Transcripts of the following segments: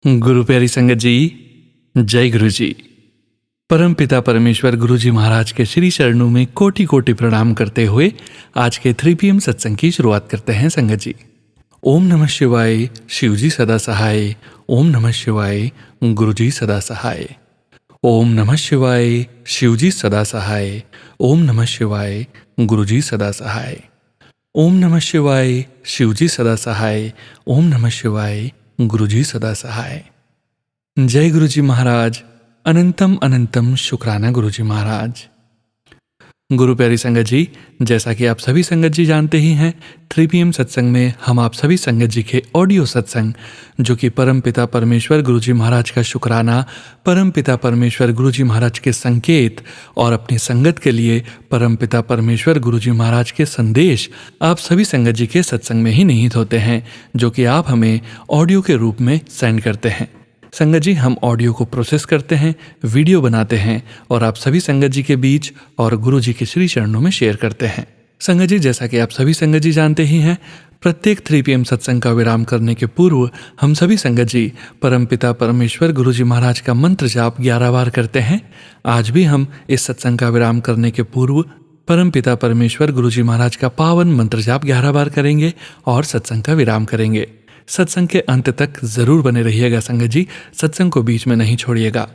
गुरु प्यारी संगत जी, जय गुरु जी। परम पिता परमेश्वर गुरु जी महाराज के श्री चरणों में कोटि कोटि प्रणाम करते हुए आज के 3 PM सत्संग की शुरुआत करते हैं संगत जी। ओम नमः शिवाय, शिव जी सदा सहाय। ओम नमः शिवाय, गुरु जी सदा सहाय। ओम नमः शिवाय, शिव जी सदा सहाय। ओम नमः शिवाय, गुरु जी सदा सहाय। ओम नमः शिवाय, शिव जी सदा सहाय। ओम नमः शिवाय, गुरु जी सदा सहाय। जय गुरु जी महाराज। अनंतम अनंतम शुक्राना गुरु जी महाराज। गुरु प्यारी संगत जी, जैसा कि आप सभी संगत जी जानते ही हैं, 3 PM सत्संग में हम आप सभी संगत जी के ऑडियो सत्संग, जो कि परम पिता परमेश्वर गुरु जी महाराज का शुक्राना, परम पिता परमेश्वर गुरु जी महाराज के संकेत और अपनी संगत के लिए परम पिता परमेश्वर गुरु जी महाराज के संदेश आप सभी संगत जी के सत्संग में ही निहित होते हैं, जो कि आप हमें ऑडियो के रूप में सेंड करते हैं। संगत जी, हम ऑडियो को प्रोसेस करते हैं, वीडियो बनाते हैं और आप सभी संगत जी के बीच और गुरु जी के श्री चरणों में शेयर करते हैं। संगत जी, जैसा कि आप सभी संगत जी जानते ही हैं, प्रत्येक 3 PM सत्संग का विराम करने के पूर्व हम सभी संगत जी परमपिता परमेश्वर गुरु जी महाराज का मंत्र जाप 11 बार करते हैं। आज भी हम इस सत्संग का विराम करने के पूर्व परमपिता परमेश्वर गुरु जी महाराज का पावन मंत्र जाप 11 बार करेंगे और सत्संग का विराम करेंगे। सत्संग के अंत तक जरूर बने रहिएगा संगत जी, सत्संग को बीच में नहीं छोड़िएगा।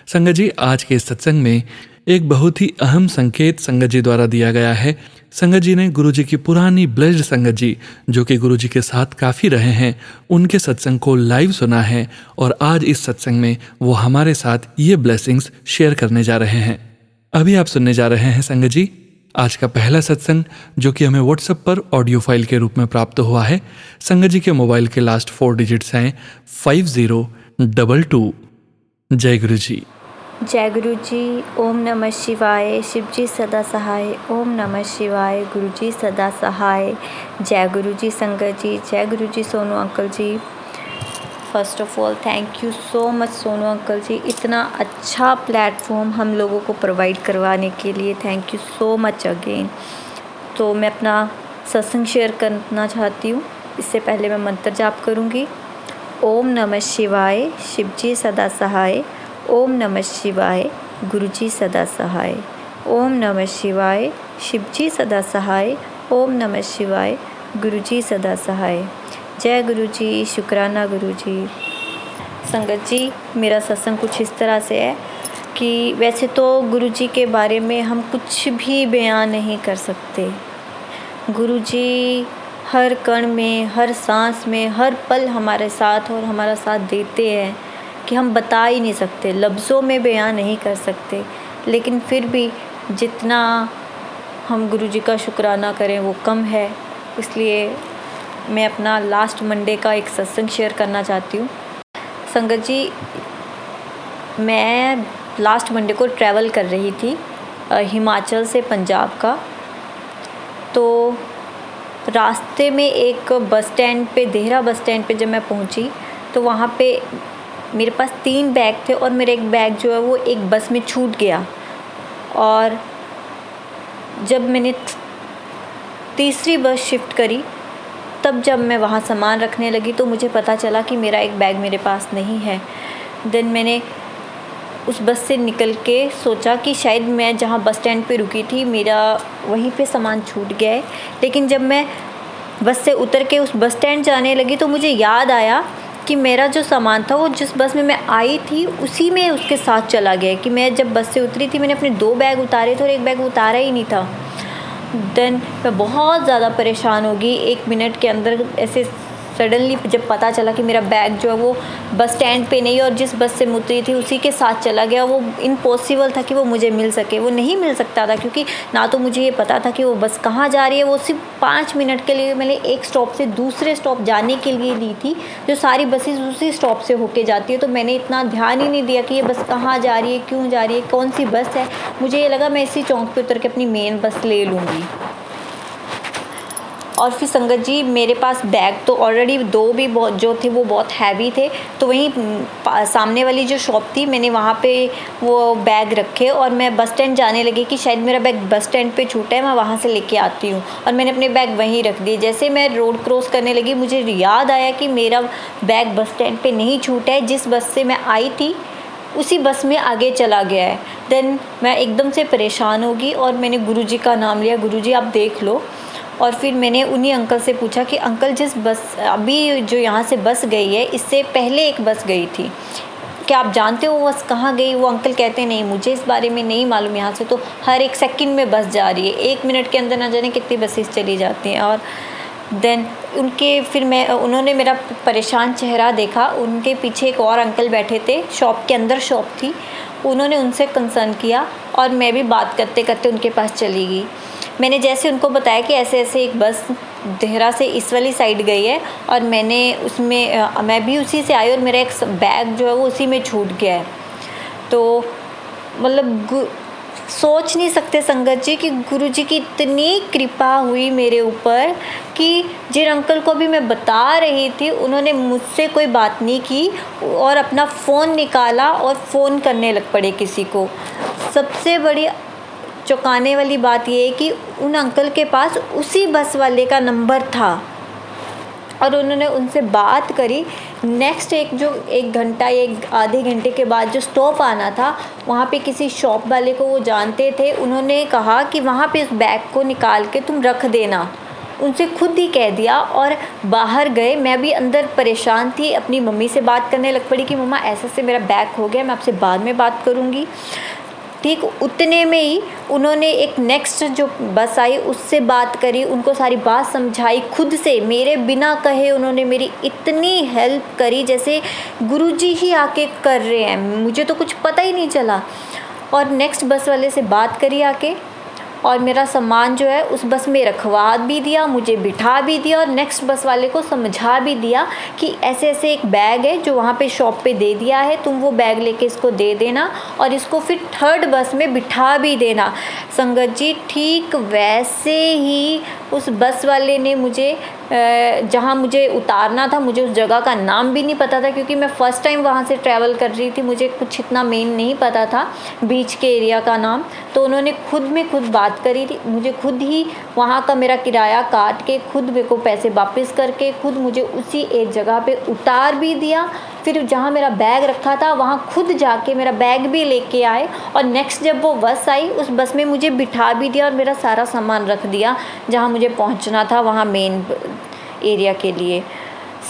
संगत जी, आज के इस सत्संग में एक बहुत ही अहम संकेत संगत जी द्वारा दिया गया है। संगत जी ने गुरु जी की पुरानी ब्लेस्ड संगत जी, जो कि गुरु जी के साथ काफ़ी रहे हैं, उनके सत्संग को लाइव सुना है और आज इस सत्संग में वो हमारे साथ ये ब्लेसिंग्स शेयर करने जा रहे हैं। अभी आप सुनने जा रहे हैं संगत जी आज का पहला सत्संग, जो कि हमें व्हाट्सएप पर ऑडियो फाइल के रूप में प्राप्त हुआ है। संगत जी के मोबाइल के लास्ट 4 डिजिट्स हैं 5022। जय गुरु जी। जय गुरु जी। ओम नमः शिवाय, शिव जी सदा सहाय। ओम नमः शिवाय, गुरु जी सदा सहाय। जय गुरु जी संगत जी। जय गुरु जी Sonu uncle ji. First of all thank you so much Sonu uncle ji, इतना अच्छा प्लेटफॉर्म हम लोगों को प्रोवाइड करवाने के लिए thank you so much again. तो मैं अपना सत्संग शेयर करना चाहती हूँ। इससे पहले मैं मंत्र जाप करूँगी। ओम नमः शिवाय, शिव जी सदा सहाय। ओम नमः शिवाय, गुरु जी सदा सहाय। ओम नमः शिवाय, शिव जी सदा सहाय। ओम नमः शिवाय, गुरु जी सदा सहाय। जय गुरु जी, शुक्राना गुरु जी। संगत जी, मेरा सत्संग कुछ इस तरह से है कि वैसे तो गुरु जी के बारे में हम कुछ भी बयान नहीं कर सकते। गुरु जी हर कण में, हर सांस में, हर पल हमारे साथ और हमारा साथ देते हैं कि हम बता ही नहीं सकते, लफ्ज़ों में बयान नहीं कर सकते। लेकिन फिर भी जितना हम गुरु जी का शुक्राना करें वो कम है। इसलिए मैं अपना लास्ट मंडे का एक सत्संग शेयर करना चाहती हूँ। संगत जी, मैं लास्ट मंडे को ट्रैवल कर रही थी हिमाचल से पंजाब का। तो रास्ते में एक बस स्टैंड पे, देहरा बस स्टैंड पे जब मैं पहुँची तो वहाँ पे मेरे पास 3 बैग थे और मेरा एक बैग जो है वो एक बस में छूट गया। और जब मैंने तीसरी बस शिफ्ट करी, तब जब मैं वहाँ सामान रखने लगी तो मुझे पता चला कि मेरा एक बैग मेरे पास नहीं है। देन मैंने उस बस से निकल के सोचा कि शायद मैं जहाँ बस स्टैंड पे रुकी थी मेरा वहीं पे सामान छूट गया है। लेकिन जब मैं बस से उतर के उस बस स्टैंड जाने लगी तो मुझे याद आया कि मेरा जो सामान था वो जिस बस में मैं आई थी उसी में उसके साथ चला गया। कि मैं जब बस से उतरी थी मैंने अपने 2 बैग उतारे थे और एक बैग उतारा ही नहीं था। देन मैं बहुत ज़्यादा परेशान हो गई। 1 मिनट के अंदर ऐसे सडनली जब पता चला कि मेरा बैग जो है वो बस स्टैंड पे नहीं और जिस बस से मैं उतरी थी उसी के साथ चला गया, वो इम्पॉसिबल था कि वो मुझे मिल सके। वो नहीं मिल सकता था क्योंकि ना तो मुझे ये पता था कि वो बस कहाँ जा रही है। वो सिर्फ 5 मिनट के लिए मैंने एक स्टॉप से दूसरे स्टॉप जाने के लिए ली थी, जो सारी बसेस उसी स्टॉप से होके जाती है। तो मैंने इतना ध्यान ही नहीं दिया कि ये बस कहाँ जा रही है, क्यों जा रही है, कौन सी बस है। मुझे ये लगा मैं इसी चौंक पर उतर के अपनी मेन बस ले लूँगी। और फिर संगत जी मेरे पास बैग तो ऑलरेडी 2 भी बहुत जो थे वो बहुत हैवी थे, तो वहीं सामने वाली जो शॉप थी मैंने वहाँ पे वो बैग रखे और मैं बस स्टैंड जाने लगी कि शायद मेरा बैग बस स्टैंड पे छूटा है, मैं वहाँ से लेके आती हूँ, और मैंने अपने बैग वहीं रख दिए। जैसे मैं रोड क्रॉस करने लगी मुझे याद आया कि मेरा बैग बस स्टैंड पे नहीं छूटा है, जिस बस से मैं आई थी उसी बस में आगे चला गया है। देन मैं एकदम से परेशान होगी और मैंने गुरुजी का नाम लिया, गुरुजी आप देख लो। और फिर मैंने उन्हीं अंकल से पूछा कि अंकल जिस बस अभी जो यहाँ से बस गई है इससे पहले एक बस गई थी, क्या आप जानते हो वो बस कहाँ गई? वो अंकल कहते नहीं मुझे इस बारे में नहीं मालूम, यहाँ से तो हर एक सेकंड में बस जा रही है, 1 मिनट के अंदर ना जाने कितनी बसेस चली जाती हैं। और देन उन्होंने मेरा परेशान चेहरा देखा, उनके पीछे एक और अंकल बैठे थे, शॉप के अंदर शॉप थी, उन्होंने उनसे कंसर्न किया और मैं भी बात करते करते उनके पास चली गई। मैंने जैसे उनको बताया कि ऐसे ऐसे एक बस देहरा से इस वाली साइड गई है और मैं भी उसी से आई और मेरा एक बैग जो है वो उसी में छूट गया है। तो मतलब सोच नहीं सकते संगत जी कि गुरुजी की इतनी कृपा हुई मेरे ऊपर कि जिन अंकल को भी मैं बता रही थी उन्होंने मुझसे कोई बात नहीं की और अपना फ़ोन निकाला और फ़ोन करने लग पड़े किसी को। सबसे बड़ी चौंकाने वाली बात ये है कि उन अंकल के पास उसी बस वाले का नंबर था और उन्होंने उनसे बात करी। नेक्स्ट एक घंटा या आधे घंटे के बाद जो स्टॉप आना था वहाँ पे किसी शॉप वाले को वो जानते थे, उन्होंने कहा कि वहाँ पे इस बैग को निकाल के तुम रख देना, उनसे खुद ही कह दिया और बाहर गए। मैं भी अंदर परेशान थी, अपनी मम्मी से बात करने लग पड़ी कि मम्मा ऐसे से मेरा बैग खो गया, मैं आपसे बाद में बात करूँगी। ठीक उतने में ही उन्होंने एक नेक्स्ट जो बस आई उससे बात करी, उनको सारी बात समझाई, खुद से मेरे बिना कहे उन्होंने मेरी इतनी हेल्प करी जैसे गुरुजी ही आके कर रहे हैं, मुझे तो कुछ पता ही नहीं चला। और नेक्स्ट बस वाले से बात करी आके और मेरा सामान जो है उस बस में रखवा भी दिया, मुझे बिठा भी दिया और नेक्स्ट बस वाले को समझा भी दिया कि ऐसे ऐसे एक बैग है जो वहाँ पे शॉप पे दे दिया है, तुम वो बैग लेके इसको दे देना और इसको फिर 3rd बस में बिठा भी देना। संगत जी ठीक वैसे ही उस बस वाले ने मुझे जहाँ मुझे उतारना था, मुझे उस जगह का नाम भी नहीं पता था क्योंकि मैं फ़र्स्ट टाइम वहाँ से ट्रैवल कर रही थी, मुझे कुछ इतना मेन नहीं पता था बीच के एरिया का नाम। तो उन्होंने खुद बात करी थी, मुझे खुद ही वहाँ का मेरा किराया काट के खुद मेरे को पैसे वापस करके खुद मुझे उसी एक जगह पे उतार भी दिया। फिर जहाँ मेरा बैग रखा था वहाँ खुद जाके मेरा बैग भी लेके आए और नेक्स्ट जब वो बस आई उस बस में मुझे बिठा भी दिया और मेरा सारा सामान रख दिया जहाँ मुझे पहुँचना था, वहाँ मेन एरिया के लिए।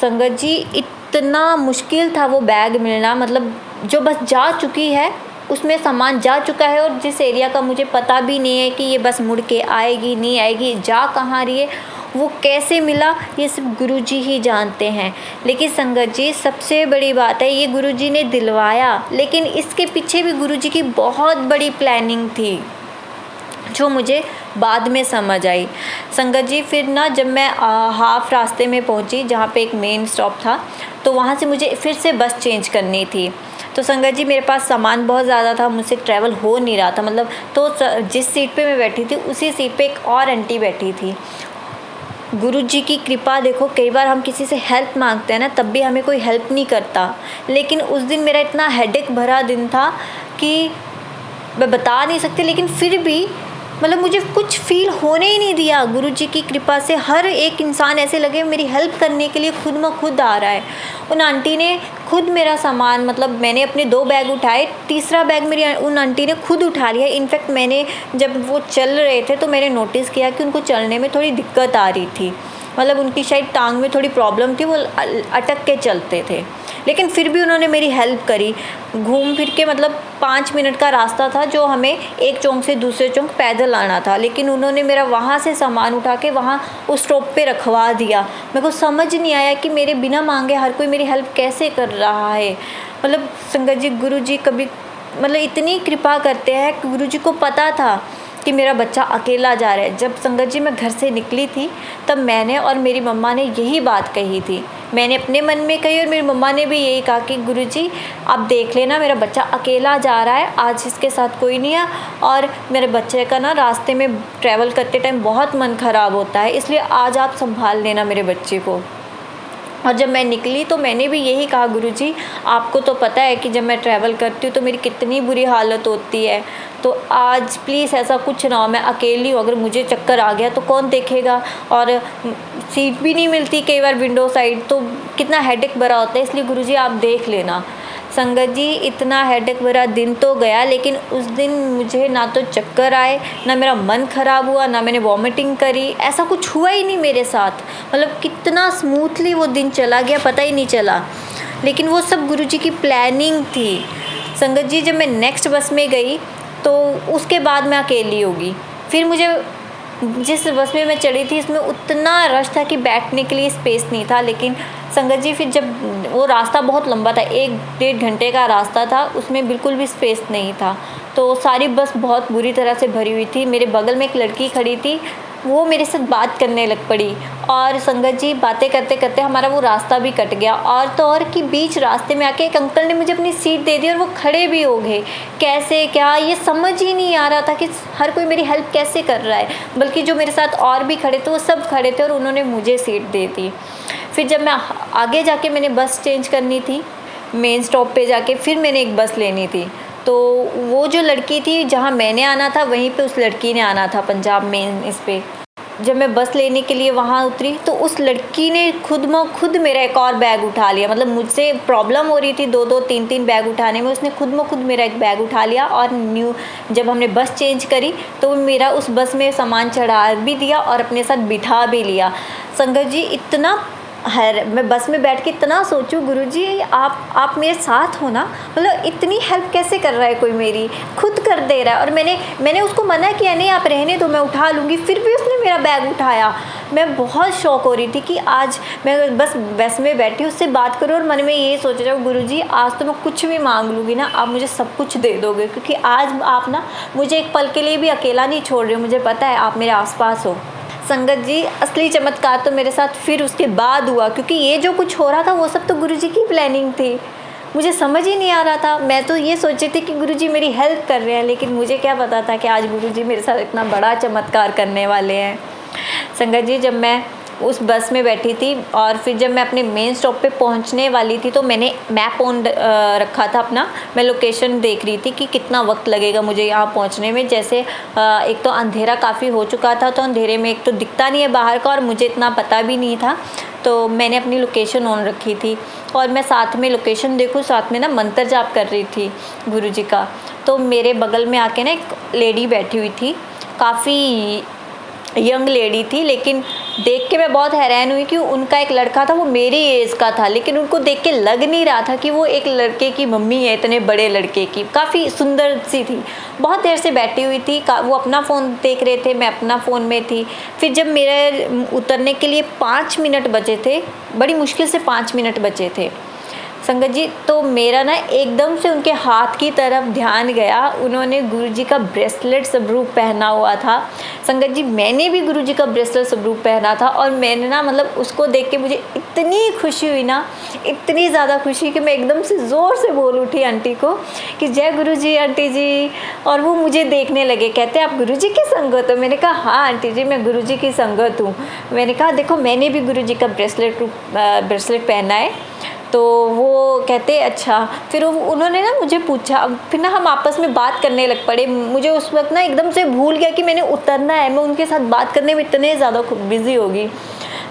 संगत जी इतना मुश्किल था वो बैग मिलना, मतलब जो बस जा चुकी है उसमें सामान जा चुका है और जिस एरिया का मुझे पता भी नहीं है कि ये बस मुड़ के आएगी नहीं आएगी, जा कहाँ रही है, वो कैसे मिला ये सिर्फ गुरुजी ही जानते हैं। लेकिन संगत जी सबसे बड़ी बात है ये गुरुजी ने दिलवाया, लेकिन इसके पीछे भी गुरुजी की बहुत बड़ी प्लानिंग थी जो मुझे बाद में समझ आई। संगत जी फिर ना जब मैं हाफ रास्ते में पहुंची जहाँ पे एक मेन स्टॉप था तो वहाँ से मुझे फिर से बस चेंज करनी थी। तो संगत जी मेरे पास सामान बहुत ज़्यादा था, मुझसे ट्रैवल हो नहीं रहा था, मतलब तो जिस सीट पे मैं बैठी थी उसी सीट पे एक और आंटी बैठी थी। गुरुजी की कृपा देखो, कई बार हम किसी से हेल्प मांगते हैं ना तब भी हमें कोई हेल्प नहीं करता, लेकिन उस दिन मेरा इतना हेडेक भरा दिन था कि मैं बता नहीं सकती, लेकिन फिर भी मतलब मुझे कुछ फील होने ही नहीं दिया। गुरुजी की कृपा से हर एक इंसान ऐसे लगे मेरी हेल्प करने के लिए खुद म खुद आ रहा है। उन आंटी ने खुद मेरा सामान, मतलब मैंने अपने 2 बैग उठाए, तीसरा बैग मेरी उन आंटी ने खुद उठा लिया। इनफैक्ट मैंने जब वो चल रहे थे तो मैंने नोटिस किया कि उनको चलने में थोड़ी दिक्कत आ रही थी, मतलब उनकी शायद टांग में थोड़ी प्रॉब्लम थी, वो अटक के चलते थे, लेकिन फिर भी उन्होंने मेरी हेल्प करी। घूम फिर के मतलब 5 मिनट का रास्ता था जो हमें एक चौक से दूसरे चौक पैदल आना था, लेकिन उन्होंने मेरा वहाँ से सामान उठा के वहाँ उस स्टॉप पे रखवा दिया। मेरे को समझ नहीं आया कि मेरे बिना मांगे हर कोई मेरी हेल्प कैसे कर रहा है। मतलब संगत जी गुरुजी कभी मतलब इतनी कृपा करते हैं कि गुरुजी को पता था कि मेरा बच्चा अकेला जा रहा है। जब संगत जी मैं घर से निकली थी तब मैंने और मेरी मम्मा ने यही बात कही थी, मैंने अपने मन में कही और मेरी मम्मा ने भी यही कहा कि गुरुजी आप देख लेना, मेरा बच्चा अकेला जा रहा है, आज इसके साथ कोई नहीं है और मेरे बच्चे का ना रास्ते में ट्रैवल करते टाइम बहुत मन ख़राब होता है, इसलिए आज आप संभाल लेना मेरे बच्चे को। और जब मैं निकली तो मैंने भी यही कहा, गुरुजी आपको तो पता है कि जब मैं ट्रैवल करती हूँ तो मेरी कितनी बुरी हालत होती है, तो आज प्लीज़ ऐसा कुछ ना हो, मैं अकेली हूँ, अगर मुझे चक्कर आ गया तो कौन देखेगा, और सीट भी नहीं मिलती कई बार विंडो साइड, तो कितना हेडेक भरा होता है, इसलिए गुरुजी आप देख लेना। संगत जी इतना हेडेक भरा दिन तो गया, लेकिन उस दिन मुझे ना तो चक्कर आए, ना मेरा मन ख़राब हुआ, ना मैंने वॉमिटिंग करी, ऐसा कुछ हुआ ही नहीं मेरे साथ। मतलब कितना स्मूथली वो दिन चला गया पता ही नहीं चला, लेकिन वो सब गुरुजी की प्लानिंग थी। संगत जी जब मैं नेक्स्ट बस में गई तो उसके बाद मैं अकेली होगी, फिर मुझे जिस बस में मैं चढ़ी थी इसमें उतना रश था कि बैठने के लिए स्पेस नहीं था। लेकिन संगत जी फिर जब वो रास्ता बहुत लंबा था, 1-1.5 घंटे का रास्ता था, उसमें बिल्कुल भी स्पेस नहीं था, तो सारी बस बहुत बुरी तरह से भरी हुई थी। मेरे बगल में एक लड़की खड़ी थी, वो मेरे साथ बात करने लग पड़ी और संगत जी बातें करते करते हमारा वो रास्ता भी कट गया। और तो और कि बीच रास्ते में आके एक अंकल ने मुझे अपनी सीट दे दी और वो खड़े भी हो गए। कैसे क्या ये समझ ही नहीं आ रहा था कि हर कोई मेरी हेल्प कैसे कर रहा है, बल्कि जो मेरे साथ और भी खड़े थे वो सब खड़े थे और उन्होंने मुझे सीट दे दी। फिर जब मैं आगे जाके मैंने बस चेंज करनी थी, मेन स्टॉप पे जाके फिर मैंने एक बस लेनी थी, तो वो जो लड़की थी जहाँ मैंने आना था वहीं पे उस लड़की ने आना था, पंजाब मेन इस पे। जब मैं बस लेने के लिए वहाँ उतरी तो उस लड़की ने खुद मेरा एक और बैग उठा लिया। मतलब मुझसे प्रॉब्लम हो रही थी 2-2 3-3 बैग उठाने में, उसने खुद मेरा एक बैग उठा लिया और जब हमने बस चेंज करी तो मेरा उस बस में सामान चढ़ा भी दिया और अपने साथ बिठा भी लिया। संगत जी इतना मैं बस में बैठ के इतना सोचूं, गुरुजी आप मेरे साथ हो ना, मतलब इतनी हेल्प कैसे कर रहा है कोई, मेरी खुद कर दे रहा है। और मैंने उसको मना किया, नहीं आप रहने दो मैं उठा लूँगी, फिर भी उसने मेरा बैग उठाया। मैं बहुत शौक हो रही थी कि आज मैं बस में बैठी उससे बात करूँ और मन में ये सोच रहा हूँ, गुरुजी आज तो मैं कुछ भी मांग लूँगी ना, आप मुझे सब कुछ दे दोगे, क्योंकि आज आप ना मुझे एक पल के लिए भी अकेला नहीं छोड़ रहे हो, मुझे पता है आप मेरे आसपास हो। संगत जी असली चमत्कार तो मेरे साथ फिर उसके बाद हुआ, क्योंकि ये जो कुछ हो रहा था वो सब तो गुरुजी की प्लानिंग थी। मुझे समझ ही नहीं आ रहा था, मैं तो ये सोची थी कि गुरुजी मेरी हेल्प कर रहे हैं, लेकिन मुझे क्या पता था कि आज गुरुजी मेरे साथ इतना बड़ा चमत्कार करने वाले हैं। संगत जी जब मैं उस बस में बैठी थी और फिर जब मैं अपने मेन स्टॉप पे पहुंचने वाली थी तो मैंने मैप ऑन रखा था अपना, मैं लोकेशन देख रही थी कि कितना वक्त लगेगा मुझे यहाँ पहुंचने में। जैसे एक तो अंधेरा काफ़ी हो चुका था, तो अंधेरे में एक तो दिखता नहीं है बाहर का और मुझे इतना पता भी नहीं था, तो मैंने अपनी लोकेशन ऑन रखी थी और मैं साथ में लोकेशन देखूँ, साथ में ना मंत्र जाप कर रही थी गुरुजी का। तो मेरे बगल में आके ना एक लेडी बैठी हुई थी, काफ़ी यंग लेडी थी, लेकिन देख के मैं बहुत हैरान हुई कि उनका एक लड़का था वो मेरी एज का था, लेकिन उनको देख के लग नहीं रहा था कि वो एक लड़के की मम्मी है, इतने बड़े लड़के की। काफ़ी सुंदर सी थी, बहुत देर से बैठी हुई थी, वो अपना फ़ोन देख रहे थे, मैं अपना फ़ोन में थी। फिर जब मेरे उतरने के लिए 5 मिनट बचे थे, बड़ी मुश्किल से 5 मिनट बचे थे संगत जी, तो मेरा ना एकदम से उनके हाथ की तरफ ध्यान गया। उन्होंने गुरुजी का ब्रेसलेट स्वरूप पहना हुआ था। संगत जी मैंने भी गुरुजी का ब्रेसलेट स्वरूप पहना था और मैंने ना मतलब उसको देख के मुझे इतनी खुशी हुई ना, इतनी ज़्यादा खुशी कि मैं एकदम से ज़ोर से बोल उठी आंटी को कि जय गुरुजी आंटी जी। और वो मुझे देखने लगे, कहते आप गुरुजी की संगत हो? मैंने कहा हाँ आंटी जी मैं गुरुजी की संगत हूँ। मैंने कहा देखो मैंने भी गुरुजी का ब्रेसलेट पहना है। तो वो कहते अच्छा, फिर उन्होंने ना मुझे पूछा, फिर ना हम आपस में बात करने लग पड़े। मुझे उस वक्त ना एकदम से भूल गया कि मैंने उतरना है, मैं उनके साथ बात करने में इतने ज़्यादा बिज़ी होगी।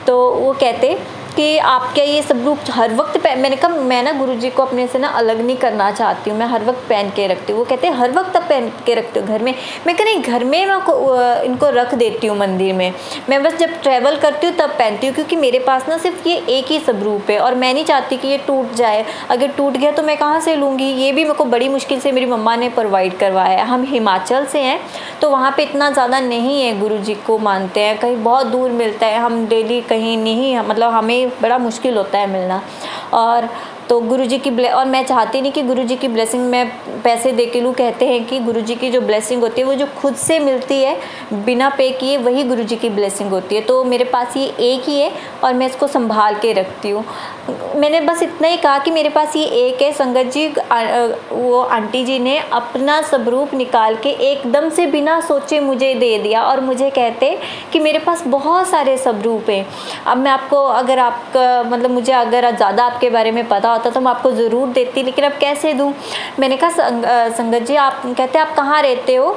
तो वो कहते कि आप क्या ये सब रूप हर वक्त मैंने कहा मैं ना गुरुजी को अपने से ना अलग नहीं करना चाहती हूँ, मैं हर वक्त पहन के रखती हूँ। वो कहते हैं हर वक्त आप पहन के रखते हो घर में? मैं कह नहीं, घर में मैं इनको रख देती हूँ मंदिर में, मैं बस जब ट्रैवल करती हूँ तब पहनती हूँ, क्योंकि मेरे पास ना सिर्फ ये एक ही स्वरूप है और मैं नहीं चाहती कि ये टूट जाए। अगर टूट गया तो मैं कहाँ से लूँगी? ये भी मेरे को बड़ी मुश्किल से मेरी मम्मा ने प्रोवाइड करवाया है। हम हिमाचल से हैं तो वहाँ पर इतना ज़्यादा नहीं है, गुरुजी को मानते हैं, कहीं बहुत दूर मिलता है, हम डेली कहीं नहीं, मतलब हमें बड़ा मुश्किल होता है मिलना। और तो गुरुजी की और मैं चाहती नहीं कि गुरुजी की ब्लेसिंग मैं पैसे दे के लूँ। कहते हैं कि गुरुजी की जो ब्लेसिंग होती है वो जो खुद से मिलती है बिना पे किए, वही गुरुजी की ब्लेसिंग होती है। तो मेरे पास ये एक ही है और मैं इसको संभाल के रखती हूँ। मैंने बस इतना ही कहा कि मेरे पास ये एक है। संगत जी, वो आंटी जी ने अपना स्वरूप निकाल के एकदम से बिना सोचे मुझे दे दिया और मुझे कहते कि मेरे पास बहुत सारे स्वरूप हैं। अब मैं आपको, अगर आपका मतलब मुझे अगर ज़्यादा आपके बारे में पता होता तो मैं आपको ज़रूर देती, लेकिन अब कैसे दूँ। मैंने कहा संगत जी, आप कहते आप कहाँ रहते हो।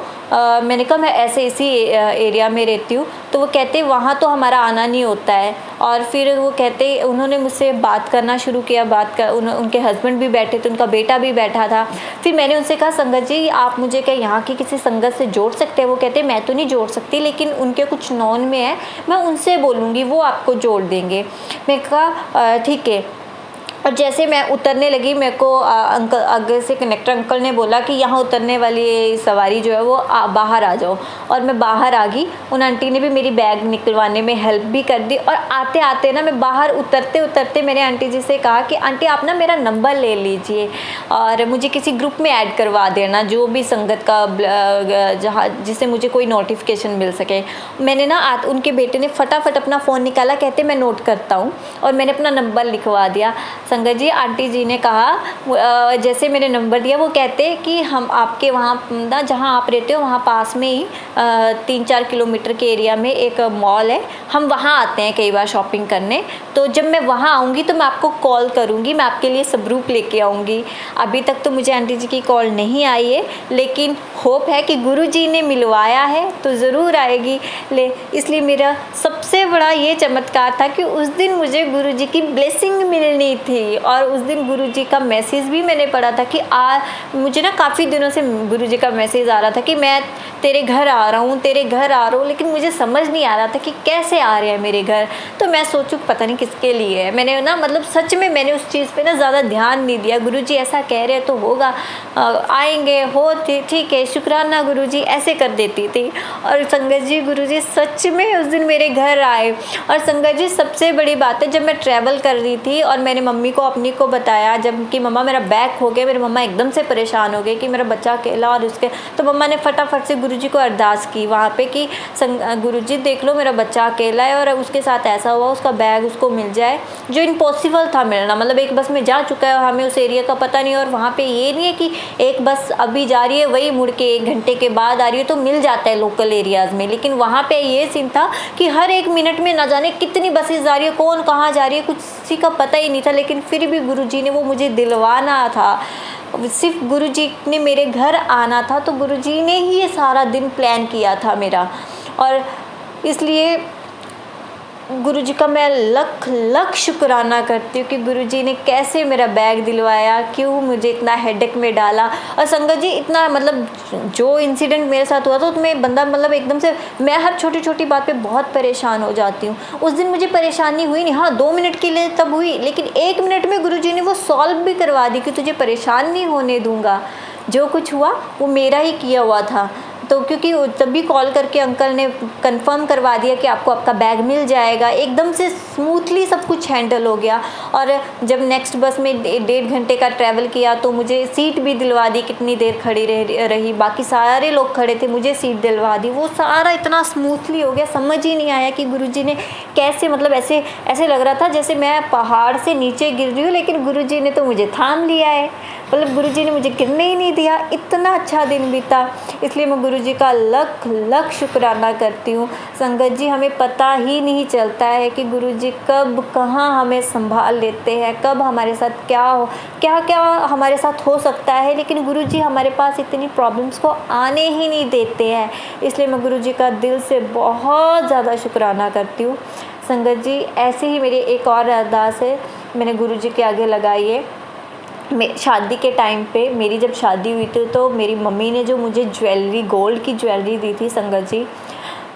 मैंने कहा मैं ऐसे इसी एरिया में रहती हूँ। तो वो कहते वहाँ तो हमारा आना नहीं होता है। और फिर वो कहते, उन्होंने मुझसे बात करना शुरू किया। उनके हस्बैंड भी बैठे थे, उनका बेटा भी बैठा था। फिर मैंने उनसे कहा संगत जी, आप मुझे क्या यहाँ की किसी संगत से जोड़ सकते हैं। वो कहते मैं तो नहीं जोड़ सकती, लेकिन उनके कुछ नॉन में है, मैं उनसे बोलूँगी, वो आपको जोड़ देंगे। मैं कहा ठीक है। और जैसे मैं उतरने लगी, मेरे को अंकल आगे से कनेक्टर अंकल ने बोला कि यहाँ उतरने वाली सवारी जो है वो बाहर आ जाओ। और मैं बाहर आ गई। उन आंटी ने भी मेरी बैग निकलवाने में हेल्प भी कर दी। और आते आते ना, मैं बाहर उतरते उतरते मैंने आंटी जी से कहा कि आंटी आप ना मेरा नंबर ले लीजिए और मुझे किसी ग्रुप में ऐड करवा देना, जो भी संगत का जहाँ जिससे मुझे कोई नोटिफिकेशन मिल सके। मैंने ना उनके बेटे ने फटाफट अपना फ़ोन निकाला, कहते मैं नोट करता हूँ, और मैंने अपना नंबर लिखवा दिया। संगत जी, आंटी जी ने कहा, जैसे मैंने नंबर दिया, वो कहते कि हम आपके वहाँ ना, जहाँ आप रहते हो वहाँ पास में ही 3-4 किलोमीटर के एरिया में एक मॉल है, हम वहाँ आते हैं कई बार शॉपिंग करने। तो जब मैं वहाँ आऊँगी तो मैं आपको कॉल करूँगी, मैं आपके लिए स्वरूप लेके आऊँगी। अभी तक तो मुझे आंटी जी की कॉल नहीं आई है, लेकिन होप है कि गुरुजी ने मिलवाया है तो ज़रूर आएगी। इसलिए मेरा सबसे बड़ा ये चमत्कार था कि उस दिन मुझे गुरुजी की ब्लेसिंग मिलनी थी। और उस दिन गुरुजी का मैसेज भी मैंने पढ़ा था कि मुझे ना काफ़ी दिनों से गुरुजी का मैसेज आ रहा था कि मैं तेरे घर आ रहा हूँ, तेरे घर आ रहा हूँ, लेकिन मुझे समझ नहीं आ रहा था कि कैसे आ रहे हैं मेरे घर। तो मैं सोचूं पता नहीं किसके लिए है। मैंने ना मतलब सच में मैंने उस चीज़ पे ना ज़्यादा ध्यान नहीं दिया। गुरुजी ऐसा कह रहे तो होगा, आएंगे, हो ठीक है, शुक्राना गुरुजी, ऐसे कर देती थी। और संगत जी, गुरुजी सच में उस दिन मेरे घर आए। और संगत जी, सबसे बड़ी बात है, जब मैं ट्रैवल कर रही थी और मैंने मम्मी को अपनी को बताया, जब कि मम्मा मेरा बैग खो गया, मेरी मम्मा एकदम से परेशान हो गई कि मेरा बच्चा अकेला और उसके, तो मम्मा ने फटाफट से गुरुजी को अरदास की वहाँ पे कि गुरुजी देख लो मेरा बच्चा अकेला है और उसके साथ ऐसा हुआ, उसका बैग उसको मिल जाए, जो इम्पॉसिबल था मिलना। मतलब एक बस में जा चुका है और हमें उस एरिया का पता नहीं, और वहाँ पे ये नहीं है कि एक बस अभी जा रही है, वही मुड़ के 1 घंटे के बाद आ रही है, तो मिल जाता है लोकल एरियाज़ में। लेकिन वहाँ पे ये सीन था कि हर 1 मिनट में ना जाने कितनी बसेस जा रही है, कौन कहाँ जा रही है, कुछ किसी का पता ही नहीं था। लेकिन फिर भी गुरुजी ने वो मुझे दिलवाना था, सिर्फ गुरुजी ने मेरे घर आना था, तो गुरुजी ने ही ये सारा दिन प्लान किया था मेरा। और इसलिए गुरुजी का मैं लख लख शुक्राना करती हूँ कि गुरुजी ने कैसे मेरा बैग दिलवाया, क्यों मुझे इतना हेडेक में डाला। और संगत जी, इतना मतलब जो इंसिडेंट मेरे साथ हुआ था उसमें बंदा मतलब एकदम से, मैं हर छोटी छोटी बात पे बहुत परेशान हो जाती हूँ। उस दिन मुझे परेशानी हुई नहीं, हाँ 2 मिनट के लिए तब हुई, लेकिन 1 मिनट में गुरुजी ने वो सॉल्व भी करवा दी कि तुझे परेशान नहीं होने दूँगा। जो कुछ हुआ वो मेरा ही किया हुआ था। तो क्योंकि तभी कॉल करके अंकल ने कंफर्म करवा दिया कि आपको आपका बैग मिल जाएगा, एकदम से स्मूथली सब कुछ हैंडल हो गया। और जब नेक्स्ट बस में 1.5 घंटे का ट्रैवल किया तो मुझे सीट भी दिलवा दी, कितनी देर खड़ी रही, बाकी सारे लोग खड़े थे, मुझे सीट दिलवा दी। वो सारा इतना स्मूथली हो गया, समझ ही नहीं आया कि गुरुजी ने कैसे, मतलब ऐसे लग रहा था जैसे मैं पहाड़ से नीचे गिर रही हूँ, लेकिन गुरुजी ने तो मुझे थाम लिया है। मतलब गुरुजी ने मुझे गिरने ही नहीं दिया। इतना अच्छा दिन बीता, इसलिए मैं गुरुजी का लख लख शुक्राना करती हूँ। संगत जी, हमें पता ही नहीं चलता है कि गुरुजी कब कहाँ हमें संभाल लेते हैं, कब हमारे साथ क्या हमारे साथ हो सकता है, लेकिन गुरुजी हमारे पास इतनी प्रॉब्लम्स को आने ही नहीं देते हैं। इसलिए मैं गुरुजी का दिल से बहुत ज़्यादा शुक्राना करती हूँ। संगत जी, ऐसे ही मेरी एक और अरदास है, मैंने गुरुजी के आगे लगाई है। शादी के टाइम पे, मेरी जब शादी हुई थी तो मेरी मम्मी ने जो मुझे ज्वेलरी, गोल्ड की ज्वेलरी दी थी संगत जी,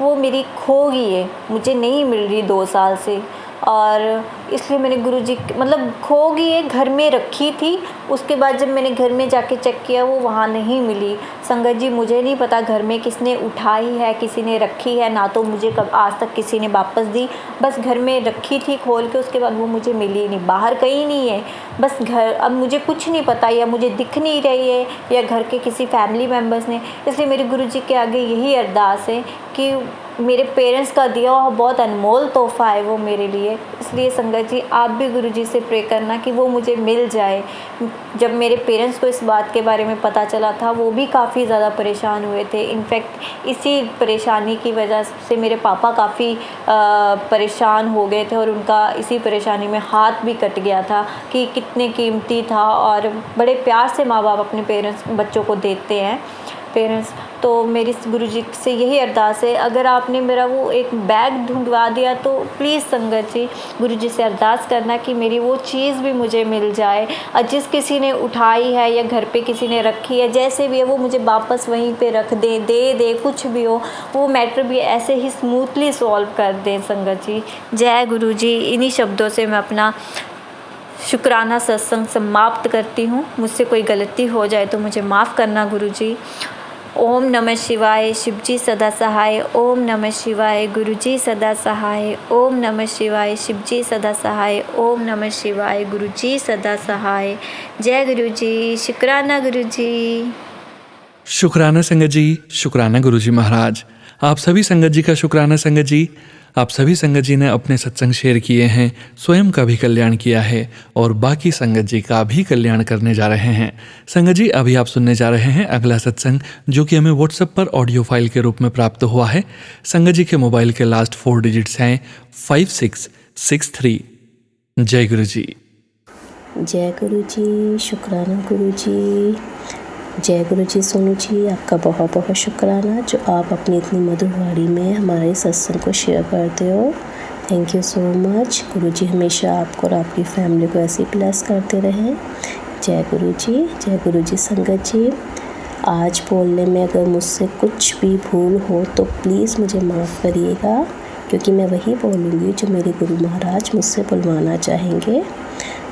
वो मेरी खो गई है, मुझे नहीं मिल रही 2 साल से। और इसलिए मैंने गुरुजी मतलब खो गई है, घर में रखी थी। उसके बाद जब मैंने घर में जाके चेक किया वो वहाँ नहीं मिली। संगत जी मुझे नहीं पता घर में किसने उठाई है, किसी ने रखी है, ना तो मुझे कब आज तक किसी ने वापस दी। बस घर में रखी थी खोल के, उसके बाद वो मुझे मिली नहीं, बाहर कहीं नहीं है, बस घर। अब मुझे कुछ नहीं पता, या मुझे दिख नहीं रही है या घर के किसी फैमिली मेम्बर्स ने। इसलिए मेरे गुरुजी के आगे यही अरदास है कि मेरे पेरेंट्स का दिया हुआ बहुत अनमोल तोहफ़ा है वो मेरे लिए। इसलिए संगत जी आप भी गुरुजी से प्रे करना कि वो मुझे मिल जाए। जब मेरे पेरेंट्स को इस बात के बारे में पता चला था वो भी काफ़ी ज़्यादा परेशान हुए थे। इनफैक्ट इसी परेशानी की वजह से मेरे पापा काफ़ी परेशान हो गए थे और उनका इसी परेशानी में हाथ भी कट गया था कि कितने कीमती था। और बड़े प्यार से माँ बाप अपने पेरेंट्स बच्चों को देते हैं पेरेंट्स। तो मेरी गुरुजी से यही अरदास है, अगर आपने मेरा वो एक बैग ढूंढवा दिया तो प्लीज़ संगत जी गुरुजी से अरदास करना कि मेरी वो चीज़ भी मुझे मिल जाए। और जिस किसी ने उठाई है या घर पे किसी ने रखी है, जैसे भी है वो मुझे वापस वहीं पे रख दे कुछ भी हो, वो मैटर भी ऐसे ही स्मूथली सॉल्व कर दें संगत जी। जय गुरु जी। इन्हीं शब्दों से मैं अपना शुक्राना सत्संग समाप्त करती हूँ। मुझसे कोई गलती हो जाए तो मुझे माफ़ करना गुरुजी। ओम नमः शिवाय, शिवजी सदा सहाय। ओम नमः शिवाय, गुरुजी सदा सहाय। ओम नमः शिवाय, शिवजी सदा सहाय। ओम नमः शिवाय, गुरुजी सदा सहाय। जय गुरुजी। शुक्राना गुरुजी। शुक्राना संगत जी, शुक्राना गुरुजी महाराज। आप सभी संगत जी का शुक्राना संगत जी। आप सभी संगत जी ने अपने सत्संग शेयर किए हैं, स्वयं का भी कल्याण किया है और बाकी संगत जी का भी कल्याण करने जा रहे हैं। संगत जी अभी आप सुनने जा रहे हैं अगला सत्संग जो कि हमें व्हाट्सएप पर ऑडियो फाइल के रूप में प्राप्त हुआ है। संगत जी के मोबाइल के लास्ट 4 डिजिट्स हैं 5663। जय गुरु जी। जय गुरु जी। शुक्राना गुरु जी। जय गुरु जी। सोनू जी आपका बहुत बहुत शुक्राना जो आप अपनी इतनी मधुर वाणी में हमारे सत्संग को शेयर करते हो। Thank you so much. गुरु जी हमेशा आपको और आपकी फैमिली को ऐसे ही ब्लेस करते रहें। जय गुरु जी। जय गुरु जी। संगत जी आज बोलने में अगर मुझसे कुछ भी भूल हो तो प्लीज़ मुझे माफ़ करिएगा, क्योंकि मैं वही बोलूँगी जो मेरे गुरु महाराज मुझसे बुलवाना चाहेंगे।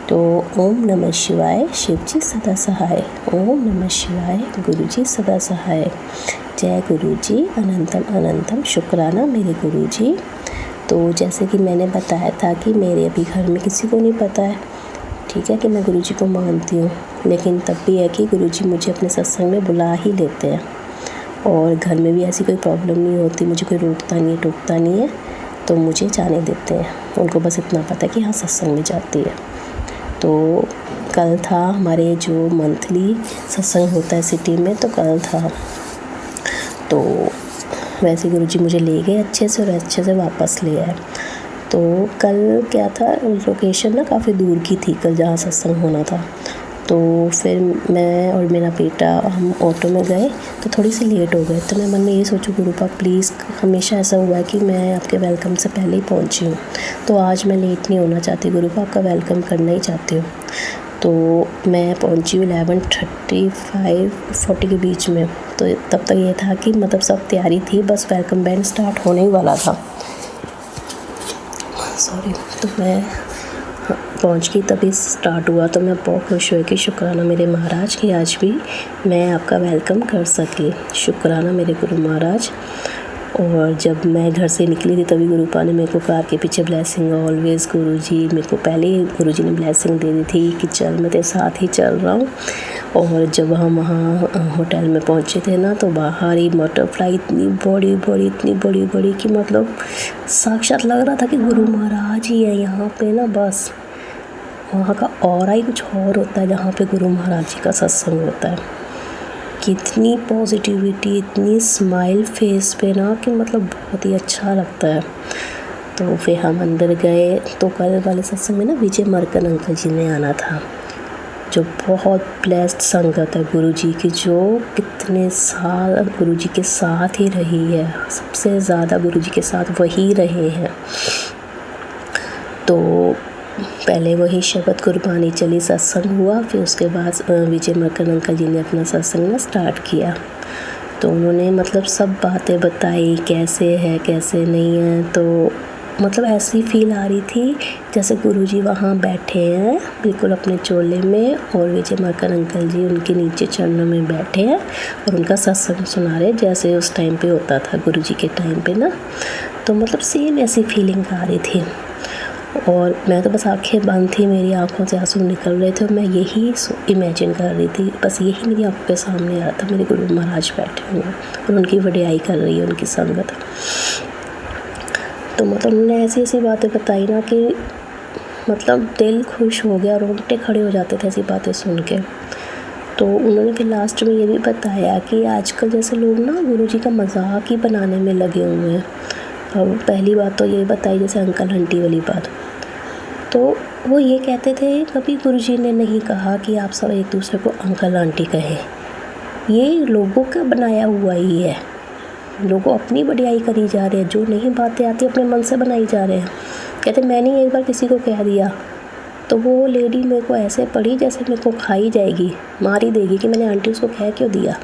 तो ओम नमः शिवाय, शिव जी सदा सहाय। ओम नमः शिवाय, गुरु जी सदा सहाय। जय गुरु जी। अनंतम अनंतम शुक्राना मेरे गुरु जी। तो जैसे कि मैंने बताया था कि मेरे अभी घर में किसी को नहीं पता है, ठीक है, कि मैं गुरु जी को मानती हूँ, लेकिन तब भी है कि गुरु जी मुझे अपने सत्संग में बुला ही लेते हैं और घर में भी ऐसी कोई प्रॉब्लम नहीं होती, मुझे कोई रोकता नहीं है टोकता नहीं है, तो मुझे जाने देते हैं। उनको बस इतना पता है कि हाँ सत्संग में जाती है। तो कल था हमारे जो मंथली सत्संग होता है सिटी में, तो कल था, तो वैसे गुरुजी मुझे ले गए अच्छे से और अच्छे से वापस ले आए। तो कल क्या था, लोकेशन ना काफ़ी दूर की थी कल जहाँ सत्संग होना था। तो फिर मैं और मेरा बेटा हम ऑटो में गए तो थोड़ी सी लेट हो गए। तो मैं मन में ये सोचूं गुरुपा प्लीज़, हमेशा ऐसा हुआ है कि मैं आपके वेलकम से पहले ही पहुंची हूँ, तो आज मैं लेट नहीं होना चाहती गुरुपा, आपका वेलकम करना ही चाहती हूँ। तो मैं पहुंची हूँ 11:35-40 के बीच में। तो तब तक ये था कि मतलब सब तैयारी थी, बस वेलकम बैंड स्टार्ट होने ही वाला था। सॉरी। तो मैं पहुंच गई, तभी स्टार्ट हुआ। तो मैं बहुत खुश हुई कि शुक्राना मेरे महाराज कि आज भी मैं आपका वेलकम कर सकी। शुक्राना मेरे गुरु महाराज। और जब मैं घर से निकली थी तभी गुरुपा ने मेरे को कार के पीछे ब्लेसिंग ऑलवेज गुरुजी, मेरे को पहले ही गुरुजी ने ब्लेसिंग दे दी थी कि चल मैं तेरे साथ ही चल रहा हूँ। और जब हम वहाँ होटल में पहुँचे थे ना, तो बाहर ही बटरफ्लाई इतनी बड़ी बड़ी कि मतलब साक्षात लग रहा था कि गुरु महाराज ही है यहाँ पे ना। बस वहाँ का ऑरा ही कुछ और होता है जहाँ पे गुरु महाराज जी का सत्संग होता है। कितनी पॉजिटिविटी, इतनी स्माइल फेस पे ना कि मतलब बहुत ही अच्छा लगता है। तो फिर हम अंदर गए तो कल वाले सत्संग में ना विजय मरकन अंकल जी ने आना था, जो बहुत ब्लेस्ड संगत है गुरु जी की, जो कितने साल गुरु जी के साथ ही रही है, सबसे ज़्यादा गुरु जी के साथ वही रहे हैं। तो पहले वही शब्द कुर्बानी चली, सत्संग हुआ, फिर उसके बाद विजय मरकन अंकल जी ने अपना सत्संग ना स्टार्ट किया। तो उन्होंने मतलब सब बातें बताई, कैसे है कैसे नहीं है। तो मतलब ऐसी फील आ रही थी जैसे गुरुजी वहाँ बैठे हैं बिल्कुल अपने चोले में, और विजय मकर अंकल जी उनके नीचे चरणों में बैठे हैं और उनका सत्संग सुना रहे, जैसे उस टाइम पे होता था गुरुजी के टाइम पे ना। तो मतलब सेम ऐसी फीलिंग आ रही थी, और मैं तो बस आंखें बंद थी, मेरी आंखों से आंसू निकल रहे थे और मैं यही इमेजिन कर रही थी, बस यही मेरी आंखों के सामने आ रहा था, मेरे गुरु महाराज बैठे हुए और उनकी वडियाई कर रही है उनकी संगत। तो मतलब उन्होंने ऐसी ऐसी बातें बताई ना कि मतलब दिल खुश हो गया, रोंगटे खड़े हो जाते थे ऐसी बातें सुन के। तो उन्होंने फिर लास्ट में ये भी बताया कि आजकल जैसे लोग ना गुरुजी का मजाक ही बनाने में लगे हुए हैं। और पहली बात तो ये बताई जैसे अंकल आंटी वाली बात, तो वो ये कहते थे कभी गुरुजी ने नहीं कहा कि आप सब एक दूसरे को अंकल आंटी कहें, ये लोगों का बनाया हुआ ही है, लोगों अपनी बढ़ियाई करी जा रहे हैं, जो नहीं बातें आती अपने मन से बनाई जा रहे हैं। कहते मैंने एक बार किसी को कह दिया तो वो लेडी मेरे को ऐसे पड़ी जैसे मेरे को खाई जाएगी, मार ही देगी कि मैंने आंटी उसको कह क्यों दिया।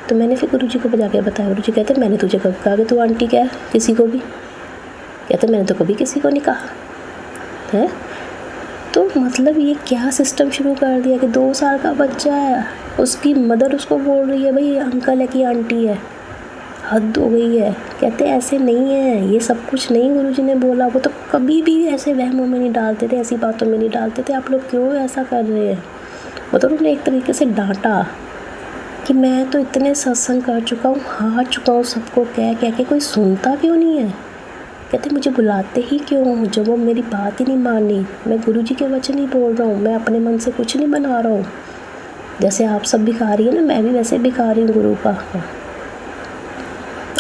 तो मैंने फिर गुरुजी को बजा के बताया, गुरुजी कहते मैंने तुझे कब कहा कि तू आंटी कह किसी को भी? कहते मैंने तो कभी किसी को नहीं कहा है। तो मतलब ये क्या सिस्टम शुरू कर दिया कि 2 साल का बच्चा है, उसकी मदर उसको बोल रही है भाई अंकल है कि आंटी है, हद हो गई है। कहते ऐसे नहीं है, ये सब कुछ नहीं गुरुजी ने बोला, वो तो कभी भी ऐसे वहमों में नहीं डालते थे, ऐसी बातों में नहीं डालते थे, आप लोग क्यों ऐसा कर रहे हैं। वो तो उन्होंने एक तरीके से डांटा कि मैं तो इतने सत्संग कर चुका हूँ, हार चुका हूँ सबको कह के, कोई सुनता क्यों नहीं है। कहते मुझे बुलाते ही क्यों हूँ जब वो मेरी बात ही नहीं मानी। मैं गुरुजी के वचन ही बोल रहा हूँ, मैं अपने मन से कुछ नहीं बना रहा हूँ। जैसे आप सब भिखारी है ना, मैं भी वैसे भिखारी हूँ गुरु का।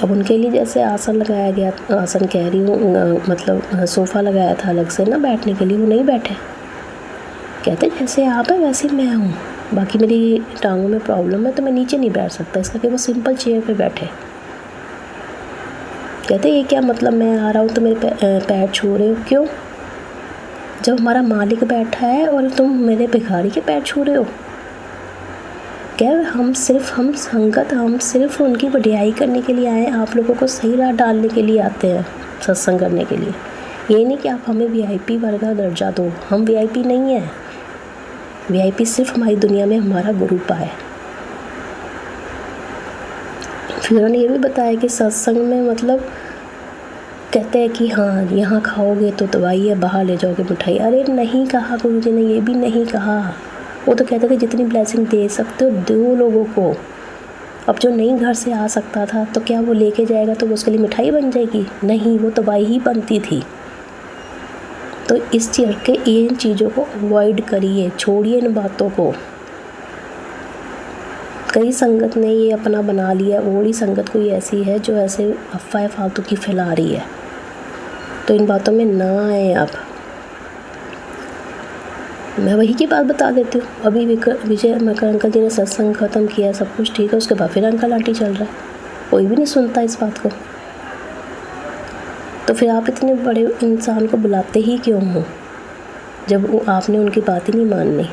अब उनके लिए जैसे आसन लगाया गया, आसन कह रही हूँ मतलब सोफ़ा लगाया था अलग से ना बैठने के लिए, वो नहीं बैठे। कहते जैसे आप हैं वैसे मैं हूँ, बाकी मेरी टांगों में प्रॉब्लम है तो मैं नीचे नहीं बैठ सकता, इसका कि वो सिंपल चेयर पे बैठे। कहते ये क्या मतलब, मैं आ रहा हूँ तो मेरे पैर छू रहे हो क्यों, जब हमारा मालिक बैठा है और तुम मेरे भिखारी के पैर छू रहे हो। क्या हम सिर्फ उनकी बढ़ियाई करने के लिए आए, आप लोगों को सही राह डालने के लिए आते हैं सत्संग करने के लिए। ये नहीं कि आप हमें वीआईपी वर्ग का दर्जा दो, हम वीआईपी नहीं हैं। वीआईपी सिर्फ हमारी दुनिया में हमारा गुरु पाए। फिर उन्होंने ये भी बताया कि सत्संग में मतलब कहते हैं कि हाँ यहाँ खाओगे तो दवाई है, बाहर ले जाओगे मिठाई। अरे नहीं कहा गुरुजी ने, ये भी नहीं कहा। वो तो कहते थे जितनी ब्लेसिंग दे सकते हो दो लोगों को। अब जो नहीं घर से आ सकता था तो क्या वो लेके जाएगा तो वो उसके लिए मिठाई बन जाएगी? नहीं, वो दवाई ही बनती थी। तो इस चीज़ के इन चीज़ों को अवॉइड करिए, छोड़िए इन बातों को। कई संगत ने ये अपना बना लिया, और ही संगत कोई ऐसी है जो ऐसे अफवाह फालतू की फैला रही है, तो इन बातों में ना आए आप। मैं वही की बात बता देती हूँ। अभी विजय मकर अंकल जी ने सत्संग ख़त्म किया, सब कुछ ठीक है, उसके बाद फिर अंकल आंटी चल रहा है, कोई भी नहीं सुनता इस बात को। तो फिर आप इतने बड़े इंसान को बुलाते ही क्यों हो जब आपने उनकी बात ही नहीं माननी।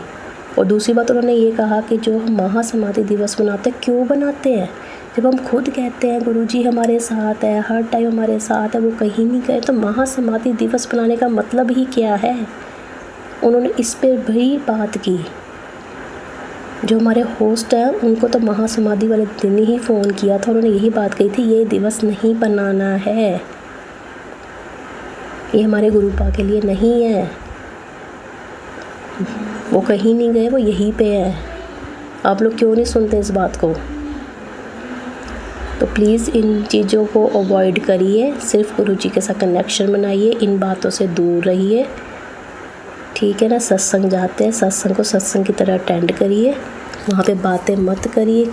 और दूसरी बात उन्होंने ये कहा कि जो हम महासमाधि दिवस मनाते हैं, क्यों बनाते हैं जब हम खुद कहते हैं गुरुजी हमारे साथ है, हर टाइम हमारे साथ है, वो कहीं नहीं गए, तो महासमाधि दिवस मनाने का मतलब ही क्या है। उन्होंने इस पर भी बात की। जो हमारे होस्ट हैं उनको तो महासमाधि वाले दिन ही फ़ोन किया था, उन्होंने यही बात कही थी ये दिवस नहीं बनाना है, ये हमारे गुरुपा के लिए नहीं है। वो कहीं नहीं गए, वो यहीं पे है। आप लोग क्यों नहीं सुनते इस बात को। तो प्लीज़ इन चीज़ों को अवॉइड करिए, सिर्फ गुरुजी के साथ कनेक्शन बनाइए, इन बातों से दूर रहिए, ठीक है ना। सत्संग जाते हैं, सत्संग को सत्संग की तरह अटेंड करिए, वहाँ पे बातें मत करिए।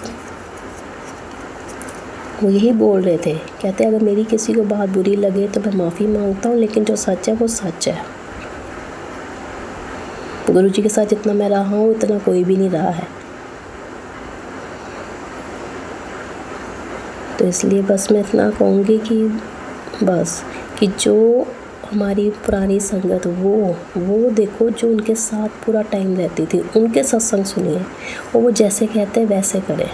वो यही बोल रहे थे, कहते अगर मेरी किसी को बात बुरी लगे तो मैं माफ़ी मांगता हूँ, लेकिन जो सच है वो सच है। गुरुजी के साथ जितना मैं रहा हूँ उतना कोई भी नहीं रहा है। तो इसलिए बस मैं इतना कहूँगी कि बस कि जो हमारी पुरानी संगत वो देखो, जो उनके साथ पूरा टाइम रहती थी, उनके सत्संग सुनिए और वो जैसे कहते हैं वैसे करें।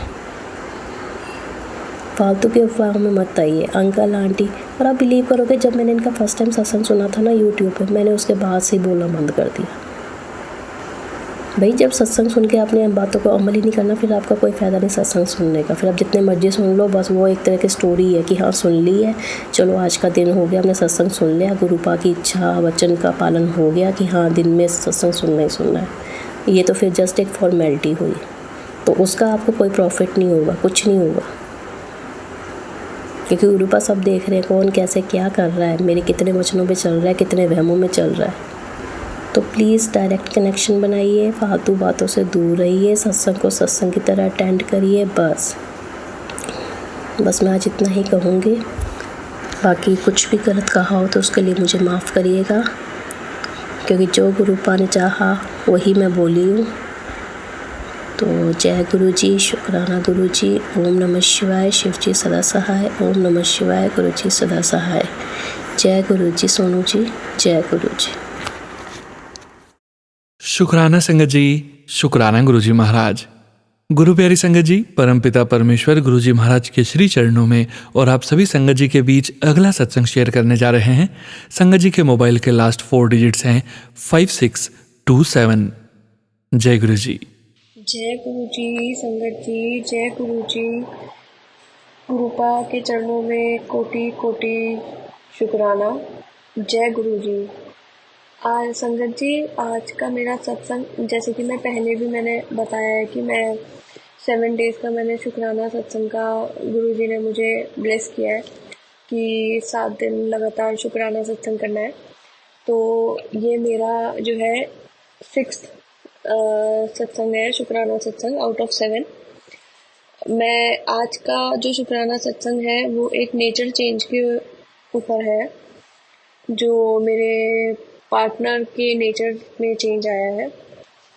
फालतू के अफवाहों में मत आइए अंकल आंटी। और आप बिलीव करोगे, जब मैंने इनका फर्स्ट टाइम सत्संग सुना था ना यूट्यूब पे, मैंने उसके बाद से बोलना बंद कर दिया। भाई जब सत्संग सुन के आपने बातों को अमल ही नहीं करना, फिर आपका कोई फ़ायदा नहीं सत्संग सुनने का। फिर आप जितने मर्जी सुन लो, बस वो एक तरह की स्टोरी है कि हाँ सुन ली है, चलो आज का दिन हो गया, हमने सत्संग सुन लिया, गुरुपा की इच्छा वचन का पालन हो गया कि हाँ दिन में सत्संग सुनना ही सुनना है। ये तो फिर जस्ट एक फॉर्मेलिटी हुई, तो उसका आपको कोई प्रॉफिट नहीं होगा, कुछ नहीं होगा, क्योंकि गुरुपा सब देख रहे हैं कौन कैसे क्या कर रहा है, मेरे कितने वचनों पे चल रहा है, कितने वहमों में चल रहा है। तो प्लीज़ डायरेक्ट कनेक्शन बनाइए, फालतू बातों से दूर रहिए, सत्संग को सत्संग की तरह अटेंड करिए। बस मैं आज इतना ही कहूँगी। बाकी कुछ भी गलत कहा हो तो उसके लिए मुझे माफ़ करिएगा, क्योंकि जो गुरुपा ने चाहा वही मैं बोली हूँ। तो जय गुरु जी, शुक्राना गुरु जी। ओम नमः शिवाय, शिव जी सदा सहाय। ओम नमः शिवाय, गुरु जी सदा सहाय। जय गुरु जी सोनू जी, जय गुरु जी। शुक्राना संगत जी, शुक्राना गुरुजी महाराज। गुरु प्यारी संगत जी, परमपिता परमेश्वर गुरुजी महाराज के श्री चरणों में और आप सभी संगत जी के बीच अगला सत्संग शेयर करने जा रहे हैं। संगत जी के मोबाइल के लास्ट 4 डिजिट्स हैं 5627। जय गुरु जी। जय गुरु जी संगत जी, जय गुरु जी। गुरुपा के चरणों में कोटि कोटि शुक्राना। जय गुरु जी। आज संगत जी, आज का मेरा सत्संग, जैसे कि मैंने बताया है कि मैं 7 डेज़ का मैंने शुक्राना सत्संग का गुरुजी ने मुझे ब्लेस किया है कि 7 दिन लगातार शुक्राना सत्संग करना है। तो ये मेरा जो है 6th सत्संग है, शुक्राना सत्संग आउट ऑफ 7। मैं आज का जो शुक्राना सत्संग है वो एक नेचर चेंज के ऊपर है, जो मेरे पार्टनर के नेचर में चेंज आया है।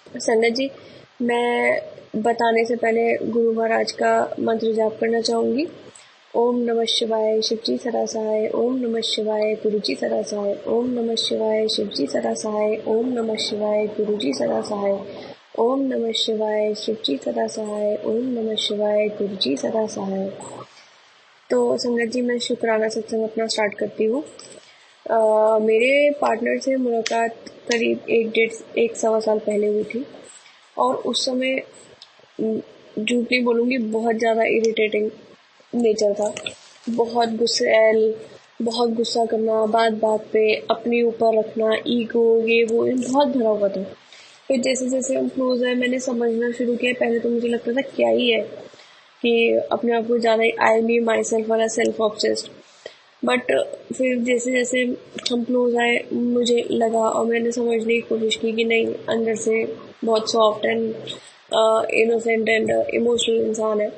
संगत जी, मैं बताने से पहले गुरु महाराज का मंत्र जाप करना चाहूँगी। ओम नमः शिवाय, शिव जी सदा सहाय। ओम नमः शिवाय, गुरु जी सदा सहाय। ओम नमः शिवाय, शिव जी सदा सहाय। ओम नमः शिवाय, गुरु जी सदा सहाय। ओम नमः शिवाय, शिव जी सदा सहाय। ओम नमः शिवाय, गुरु जी सदा सहाय। तो संगत जी, मैं शुक्राना सत्संग अपना स्टार्ट करती हूँ। मेरे पार्टनर से मुलाकात करीब 1 साल पहले हुई थी, और उस समय झूठ नहीं बोलूँगी, बहुत ज़्यादा इरिटेटिंग नेचर था। बहुत गुस्सैल, बहुत गुस्सा करना, बात बात पे अपने ऊपर रखना, ईगो, ये वो बहुत भरा हुआ था। फिर जैसे जैसे हम क्लोज आए, मैंने समझना शुरू किया। पहले तो मुझे लगता था क्या ही है कि अपने आप को ज़्यादा आई मी माई सेल्फ वाला सेल्फ ऑब्सेस्ड। बट फिर जैसे जैसे हम क्लोज आए, मुझे लगा और मैंने समझने की कोशिश की कि नहीं, अंदर से बहुत soft and innocent and emotional इंसान है।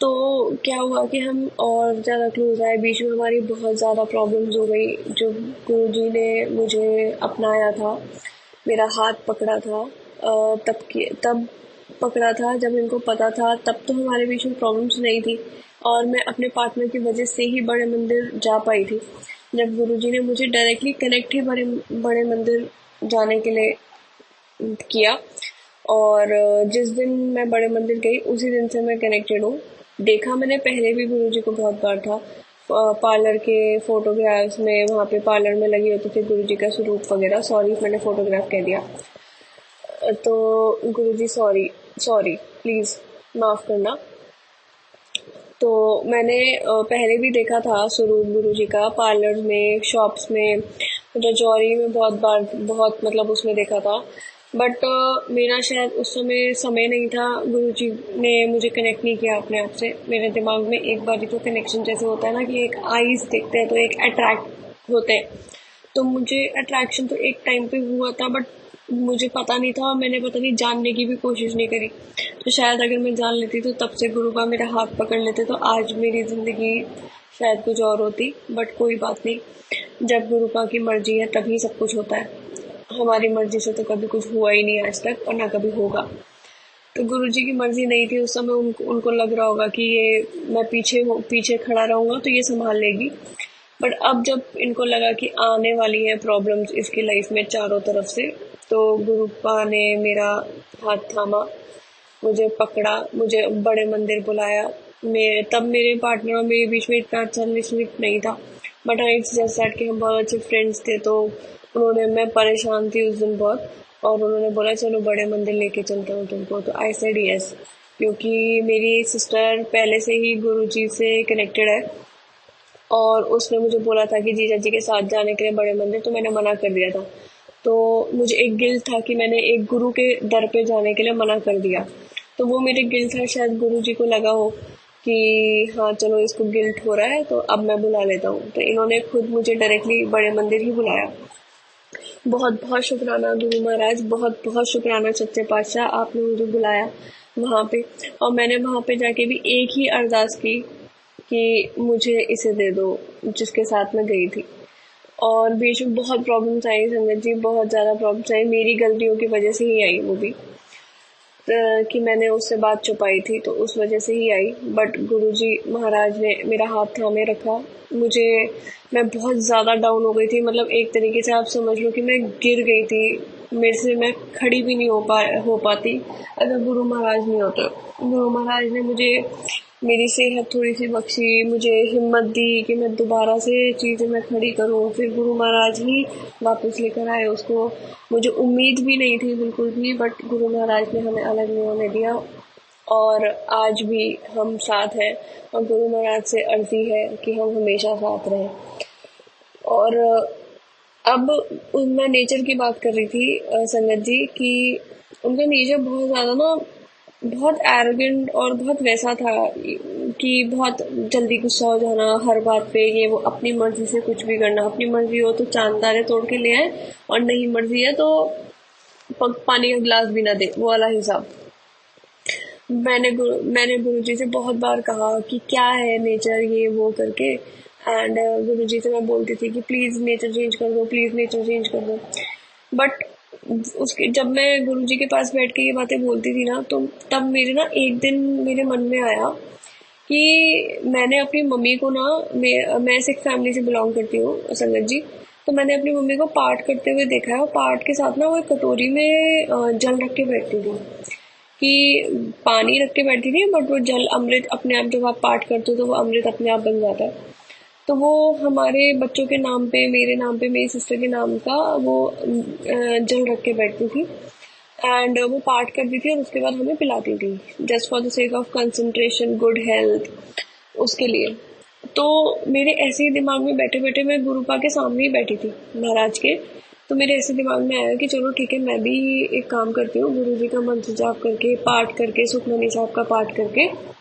तो क्या हुआ कि हम और ज़्यादा क्लोज आए, बीच में हमारी बहुत ज़्यादा प्रॉब्लम्स हो गई। जो गुरुजी ने मुझे अपनाया था, मेरा हाथ पकड़ा था, तब पकड़ा था जब इनको पता था, तब तो हमारे बीच में प्रॉब्लम्स नहीं थी, और मैं अपने पार्टनर की वजह से ही बड़े मंदिर जा पाई थी। जब गुरुजी ने मुझे डायरेक्टली कनेक्ट ही बड़े मंदिर जाने के लिए किया, और जिस दिन मैं बड़े मंदिर गई उसी दिन से मैं कनेक्टेड हूँ। देखा मैंने पहले भी गुरुजी को बहुत बार था, पार्लर के फोटोग्राफ्स में, वहाँ पे पार्लर में लगे होते थे गुरुजी का स्वरूप वगैरह। सॉरी, मैंने फोटोग्राफ कह दिया, तो गुरुजी सॉरी प्लीज़ माफ़ करना। तो मैंने पहले भी देखा था स्वरूप गुरुजी का पार्लर में, शॉप्स में, रजौरी में बहुत मतलब उसमें देखा था। बट मेरा शायद उस समय नहीं था, गुरुजी ने मुझे कनेक्ट नहीं किया अपने आप से। मेरे दिमाग में एक बार तो कनेक्शन जैसे होता है ना कि एक आईज देखते हैं तो एक अट्रैक्ट होते हैं, तो मुझे अट्रैक्शन तो एक टाइम पे हुआ था, बट मुझे पता नहीं था, मैंने पता नहीं जानने की भी कोशिश नहीं करी। तो शायद अगर मैं जान लेती तो तब से गुरुपा मेरा हाथ पकड़ लेते, तो आज मेरी ज़िंदगी शायद कुछ और होती। बट कोई बात नहीं, जब गुरुपा की मर्जी है तभी सब कुछ होता है। हमारी मर्जी से तो कभी कुछ हुआ ही नहीं आज तक, और ना कभी होगा। तो गुरुजी की मर्जी नहीं थी उस समय, उनको लग रहा होगा कि ये मैं पीछे खड़ा रहूँगा तो ये संभाल लेगी। बट अब जब इनको लगा कि आने वाली है प्रॉब्लम्स इसकी लाइफ में चारों तरफ से, तो गुरुपा ने मेरा हाथ थामा, मुझे पकड़ा, मुझे बड़े मंदिर बुलाया, तब मेरे पार्टनर और मेरे बीच में इतना अच्छा रिलेशनशिप नहीं था, बट हाँ इट्स जस्ट दैट कि हम बहुत अच्छे फ्रेंड्स थे। तो मैं परेशान थी उस दिन बहुत, और उन्होंने बोला चलो बड़े मंदिर लेके चलता हूँ तुमको। तो आई सेड यस, क्योंकि मेरी सिस्टर पहले से ही गुरुजी से कनेक्टेड है और उसने मुझे बोला था कि जीजा जी के साथ जाने के लिए बड़े मंदिर, तो मैंने मना कर दिया था। तो मुझे एक गिल्ट था कि मैंने एक गुरु के दर पे जाने के लिए मना कर दिया, तो वो मेरे गिल्ट था। शायद गुरु जी को लगा हो कि हाँ चलो इसको गिल्ट हो रहा है तो अब मैं बुला लेता हूँ, तो इन्होंने खुद मुझे डायरेक्टली बड़े मंदिर ही बुलाया। बहुत बहुत शुक्राना गुरु महाराज, बहुत बहुत शुक्राना सच्चे पातशाह, आपने मुझे बुलाया वहाँ पे। और मैंने वहाँ पे जाके भी एक ही अरदास की कि मुझे इसे दे दो जिसके साथ मैं गई थी। और बीच में बहुत प्रॉब्लम्स आई संगत जी, बहुत ज़्यादा प्रॉब्लम्स आई, मेरी गलतियों की वजह से ही आई वो भी, कि मैंने उससे बात छुपाई थी तो उस वजह से ही आई। बट गुरुजी महाराज ने मेरा हाथ थामे रखा मुझे। मैं बहुत ज़्यादा डाउन हो गई थी, मतलब एक तरीके से आप समझ लो कि मैं गिर गई थी, मेरे से मैं खड़ी भी नहीं हो पाती अगर गुरु महाराज नहीं होते। गुरु महाराज ने मुझे मेरी सेहत थोड़ी सी बख्शी, मुझे हिम्मत दी कि मैं दोबारा से चीज़ें मैं खड़ी करूँ। फिर गुरु महाराज ही वापस लेकर आए उसको। मुझे उम्मीद भी नहीं थी बिल्कुल भी, बट गुरु महाराज ने हमें अलग नहीं होने दिया और आज भी हम साथ हैं। और गुरु महाराज से अर्जी है कि हम हमेशा साथ रहें। और अब मैं नेचर की बात कर रही थी संगत जी कि उनका नेचर बहुत ज़्यादा ना, बहुत एरोगेंट और बहुत वैसा था कि बहुत जल्दी गुस्सा हो जाना हर बात पे, ये वो अपनी मर्जी से कुछ भी करना। अपनी मर्जी हो तो चांद तारे तोड़ के ले आए, और नहीं मर्जी है तो पानी का गिलास भी ना दे, वो वाला हिसाब। मैंने गुरुजी से बहुत बार कहा कि क्या है नेचर ये वो करके, एंड गुरुजी से मैं बोलती थी कि प्लीज़ नेचर चेंज कर दो, प्लीज़ नेचर चेंज कर दो। बट उसके जब मैं गुरुजी के पास बैठ के ये बातें बोलती थी ना, तो तब मेरे ना एक दिन मेरे मन में आया कि मैंने अपनी मम्मी को ना, मैं सिख फैमिली से बिलोंग करती हूँ संगत जी, तो मैंने अपनी मम्मी को पाठ करते हुए देखा है। और पाठ के साथ ना वो एक कटोरी में जल रख के बैठती थी, कि पानी रख के बैठती थी, बट वो जल अमृत अपने आप, जब आप पाठ करते हो तो वो अमृत अपने आप बन जाता है। तो वो हमारे बच्चों के नाम पे, मेरे नाम पे, मेरी सिस्टर के नाम का वो जल रख के बैठती थी, एंड वो पाठ करती थी और उसके बाद हमें पिलाती थी, just for the sake of concentration, good health, उसके लिए। तो मेरे ऐसे ही दिमाग में बैठे बैठे, मैं गुरुपा के सामने ही बैठी थी महाराज के, तो मेरे ऐसे दिमाग में आया कि चलो ठीक है, मैं भी एक काम करती हूँ, गुरु जी का मंत्र जाप करके, पाठ करके, सुखमनी साहब का पाठ करके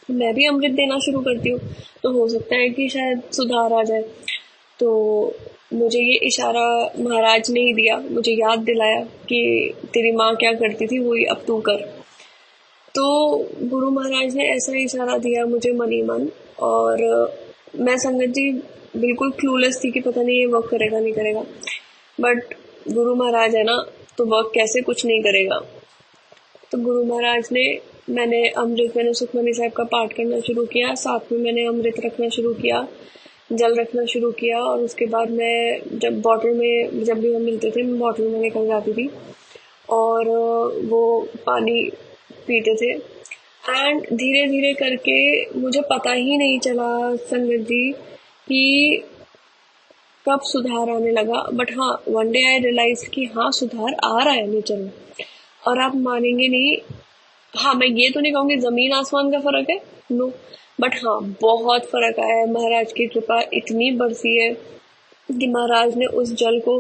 मैं भी अमृत देना शुरू करती हूँ, तो हो सकता है कि शायद सुधार आ जाए। तो मुझे ये इशारा महाराज ने ही दिया, मुझे याद दिलाया कि तेरी माँ क्या करती थी वही अब तू कर। तो गुरु महाराज ने ऐसा इशारा दिया मुझे मन ही मन, और मैं संगत जी बिल्कुल क्लूलेस थी कि पता नहीं ये वर्क करेगा नहीं करेगा, बट गुरु महाराज है ना, तो वर्क कैसे कुछ नहीं करेगा। तो गुरु महाराज ने, मैंने सुखमनी साहब का पाठ करना शुरू किया, साथ में मैंने अमृत रखना शुरू किया, जल रखना शुरू किया, और उसके बाद मैं जब बॉटल में, जब भी हम मिलते थे मैं बॉटल में निकल जाती थी और वो पानी पीते थे। एंड धीरे धीरे करके मुझे पता ही नहीं चला संगत जी कि कब सुधार आने लगा, बट हाँ वन डे आई रियलाइज कि हाँ सुधार आ रहा है नेचर में। और आप मानेंगे नहीं, हाँ मैं ये तो नहीं कहूँगी ज़मीन आसमान का फ़र्क है, नो, बट हाँ बहुत फ़र्क आया है। महाराज की कृपा इतनी बरसी है कि महाराज ने उस जल को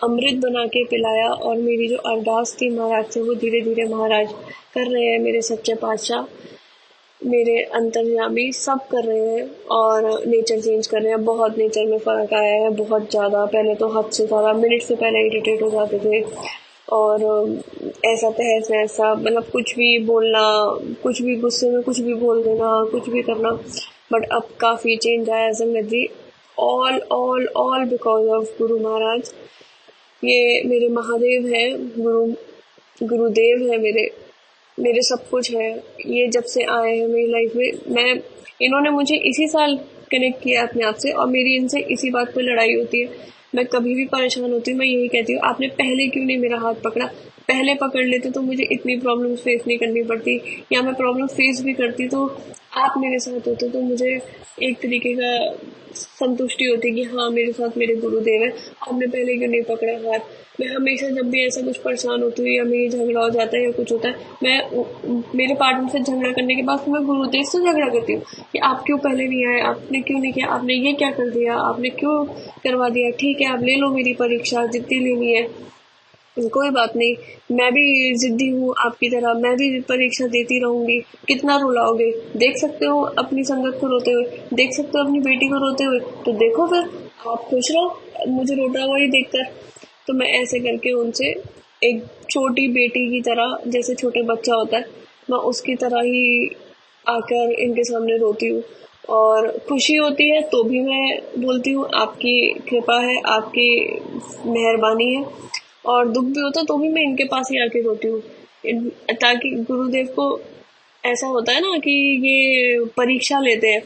अमृत बना के पिलाया, और मेरी जो अरदास थी महाराज से वो धीरे धीरे महाराज कर रहे हैं, मेरे सच्चे पातशाह, मेरे अंतर्यामी सब कर रहे हैं और नेचर चेंज कर रहे हैं। बहुत नेचर में फ़र्क आया है, बहुत ज़्यादा। पहले तो हद से ज़्यादा, मिनट से पहले इरिटेट हो जाते थे, और ऐसा तहस ऐसा, मतलब कुछ भी बोलना, कुछ भी गुस्से में कुछ भी बोल देना, कुछ भी करना। बट अब काफ़ी चेंज आया संगत जी, all because of Guru Maharaj. ये मेरे महादेव हैं, गुरुदेव हैं, मेरे सब कुछ है। ये जब से आए हैं मेरी लाइफ में, इन्होंने मुझे इसी साल कनेक्ट किया अपने आप से, और मेरी इनसे इसी बात पे लड़ाई होती है। मैं कभी भी परेशान होती हूँ, मैं यही कहती हूँ आपने पहले क्यों नहीं मेरा हाथ पकड़ा, पहले पकड़ लेते तो मुझे इतनी प्रॉब्लम्स फेस नहीं करनी पड़ती, या मैं प्रॉब्लम फेस भी करती तो आप मेरे साथ होते तो मुझे एक तरीके का संतुष्टि होती कि हाँ मेरे साथ मेरे गुरुदेव है, आपने पहले क्यों नहीं पकड़ा हाथ। मैं हमेशा जब भी ऐसा कुछ परेशान होती हूँ या मेरी झगड़ा हो जाता है या कुछ होता है, मैं मेरे पार्टनर से झगड़ा करने के बाद फिर मैं गुरुदेव से झगड़ा करती हूँ कि आप क्यों पहले नहीं आए, आपने क्यों नहीं किया, आपने ये क्या कर दिया, आपने क्यों करवा दिया। ठीक है, आप ले लो मेरी परीक्षा जितनी लेनी है, कोई बात नहीं, मैं भी जिद्दी हूँ आपकी तरह, मैं भी परीक्षा देती रहूंगी। कितना रुलाओगे, देख सकते हो अपनी संगत को रोते हुए, देख सकते हो अपनी बेटी को रोते हुए, तो देखो फिर आप खुश रहो मुझे रोता हुआ ही देखकर। तो मैं ऐसे करके उनसे एक छोटी बेटी की तरह, जैसे छोटे बच्चा होता है, मैं उसकी तरह ही आकर इनके सामने रोती हूँ। और खुशी होती है तो भी मैं बोलती हूँ आपकी कृपा है, आपकी मेहरबानी है। और दुख भी होता तो भी मैं इनके पास ही आके रोती हूँ, ताकि गुरुदेव को ऐसा होता है ना कि ये परीक्षा लेते हैं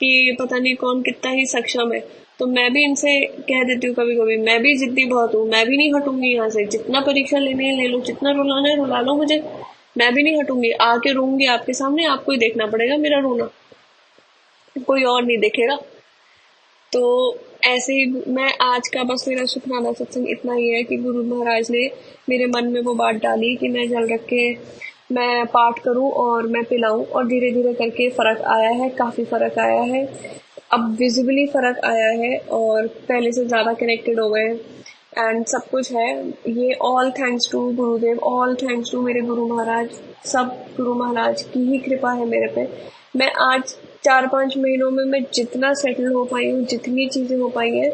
कि पता नहीं कौन कितना ही सक्षम है। तो मैं भी इनसे कह देती हूँ कभी कभी, मैं भी जिद्दी बहुत हूँ, मैं भी नहीं हटूंगी यहाँ से, जितना परीक्षा लेनी है ले लो, जितना रुलाना है रुला लो मुझे, मैं भी नहीं हटूंगी, आके रोऊंगी आपके सामने, आपको ही देखना पड़ेगा मेरा रोना, कोई और नहीं देखेगा। तो ऐसे ही मैं आज का बस मेरा शुक्राना सत्संग इतना ही है कि गुरु महाराज ने मेरे मन में वो बात डाली कि मैं जल रख के मैं पाठ करूं और मैं पिलाऊं, और धीरे धीरे करके फ़र्क आया है, काफ़ी फ़र्क आया है, अब विजिबली फ़र्क आया है और पहले से ज़्यादा कनेक्टेड हो गए एंड सब कुछ है। ये all thanks to Gurudev, all thanks to मेरे गुरु महाराज, सब गुरु महाराज की ही कृपा है मेरे पे। मैं आज 4-5 महीनों में मैं जितना सेटल हो पाई हूँ, जितनी चीज़ें हो पाई हैं,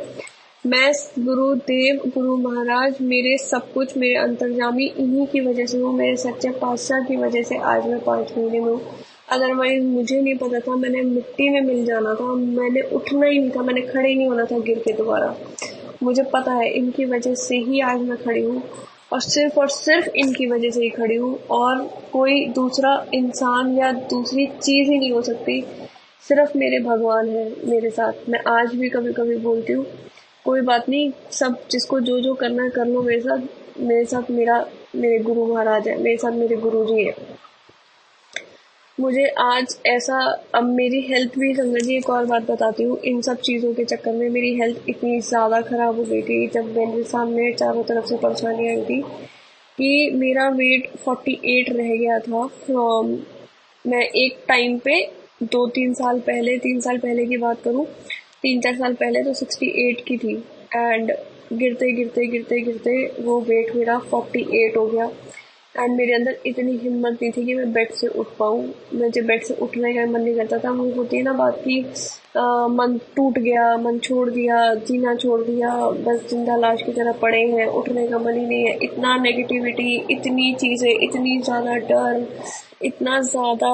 मैं गुरुदेव गुरु महाराज मेरे सब कुछ, मेरे अंतर्जामी इन्हीं की वजह से हूँ, मेरे सच्चे पातशाह की वजह से आज मैं 5 महीने में हूँ। अदरवाइज मुझे नहीं पता था, मैंने मिट्टी में मिल जाना था, मैंने उठना ही नहीं था, मैंने खड़े ही नहीं होना था गिर के दोबारा। मुझे पता है इनकी वजह से ही आज मैं खड़ी हूँ और सिर्फ इनकी वजह से ही खड़ी हूँ, और कोई दूसरा इंसान या दूसरी चीज़ ही नहीं हो सकती, सिर्फ मेरे भगवान है मेरे साथ। मैं आज भी कभी कभी बोलती हूँ कोई बात नहीं, सब जिसको जो जो करना है कर लो, मेरे साथ मेरे गुरु महाराज है, मेरे साथ मेरे गुरु जी है। मुझे आज ऐसा, अब मेरी हेल्थ भी, संगत जी एक और बात बताती हूँ, इन सब चीज़ों के चक्कर में मेरी हेल्थ इतनी ज़्यादा ख़राब हो गई थी, जब मेरे सामने चारों तरफ से परेशानी आई थी कि मेरा वेट 48 रह गया था फ्रॉम, मैं एक टाइम पे 3 साल पहले की बात करूँ, 3-4 साल पहले तो 68 की थी एंड गिरते गिरते गिरते गिरते वो वेट मेरा 48 हो गया एंड मेरे अंदर इतनी हिम्मत नहीं थी कि मैं बेड से उठ पाऊँ। मुझे बेड से उठने का मन नहीं करता था। वो होती है ना बात की मन टूट गया, मन छोड़ दिया, जीना छोड़ दिया, बस जिंदा लाश की तरह पड़े हैं, उठने का मन ही नहीं है। इतना नेगेटिविटी, इतनी चीज़ें, इतनी ज़्यादा डर, इतना ज़्यादा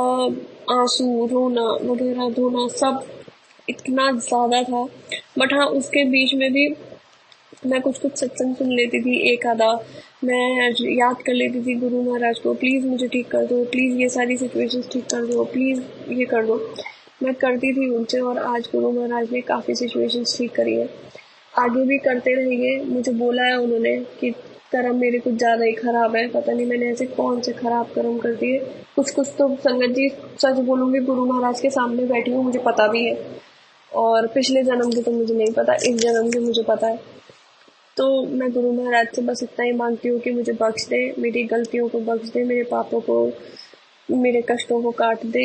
आंसू, रोना वगैरह, धोना, सब इतना ज़्यादा था। बट हाँ, उसके बीच में भी मैं कुछ सत्संग सुन लेती थी, एक आधा मैं याद कर लेती थी गुरु महाराज को, प्लीज़ मुझे ठीक कर दो, प्लीज़ ये सारी सिचुएशंस ठीक कर दो, प्लीज़ ये कर दो। मैं करती थी उनसे और आज गुरु महाराज ने काफ़ी सिचुएशंस ठीक करी है, आगे भी करते रहेंगे। मुझे बोला है उन्होंने कि कर्म मेरे कुछ ज़्यादा ही ख़राब है, पता नहीं मैंने ऐसे कौन से ख़राब कर्म कर दिए। कुछ तो संगत जी सच बोलूँगी, गुरु महाराज के सामने बैठी हूँ, मुझे पता भी है, और पिछले जन्म के तो मुझे नहीं पता, इस जन्म के मुझे पता है। तो मैं गुरु महाराज से बस इतना ही मांगती हूँ कि मुझे बख्श दे, मेरी गलतियों को बख्श दे, मेरे पापों को, मेरे कष्टों को काट दे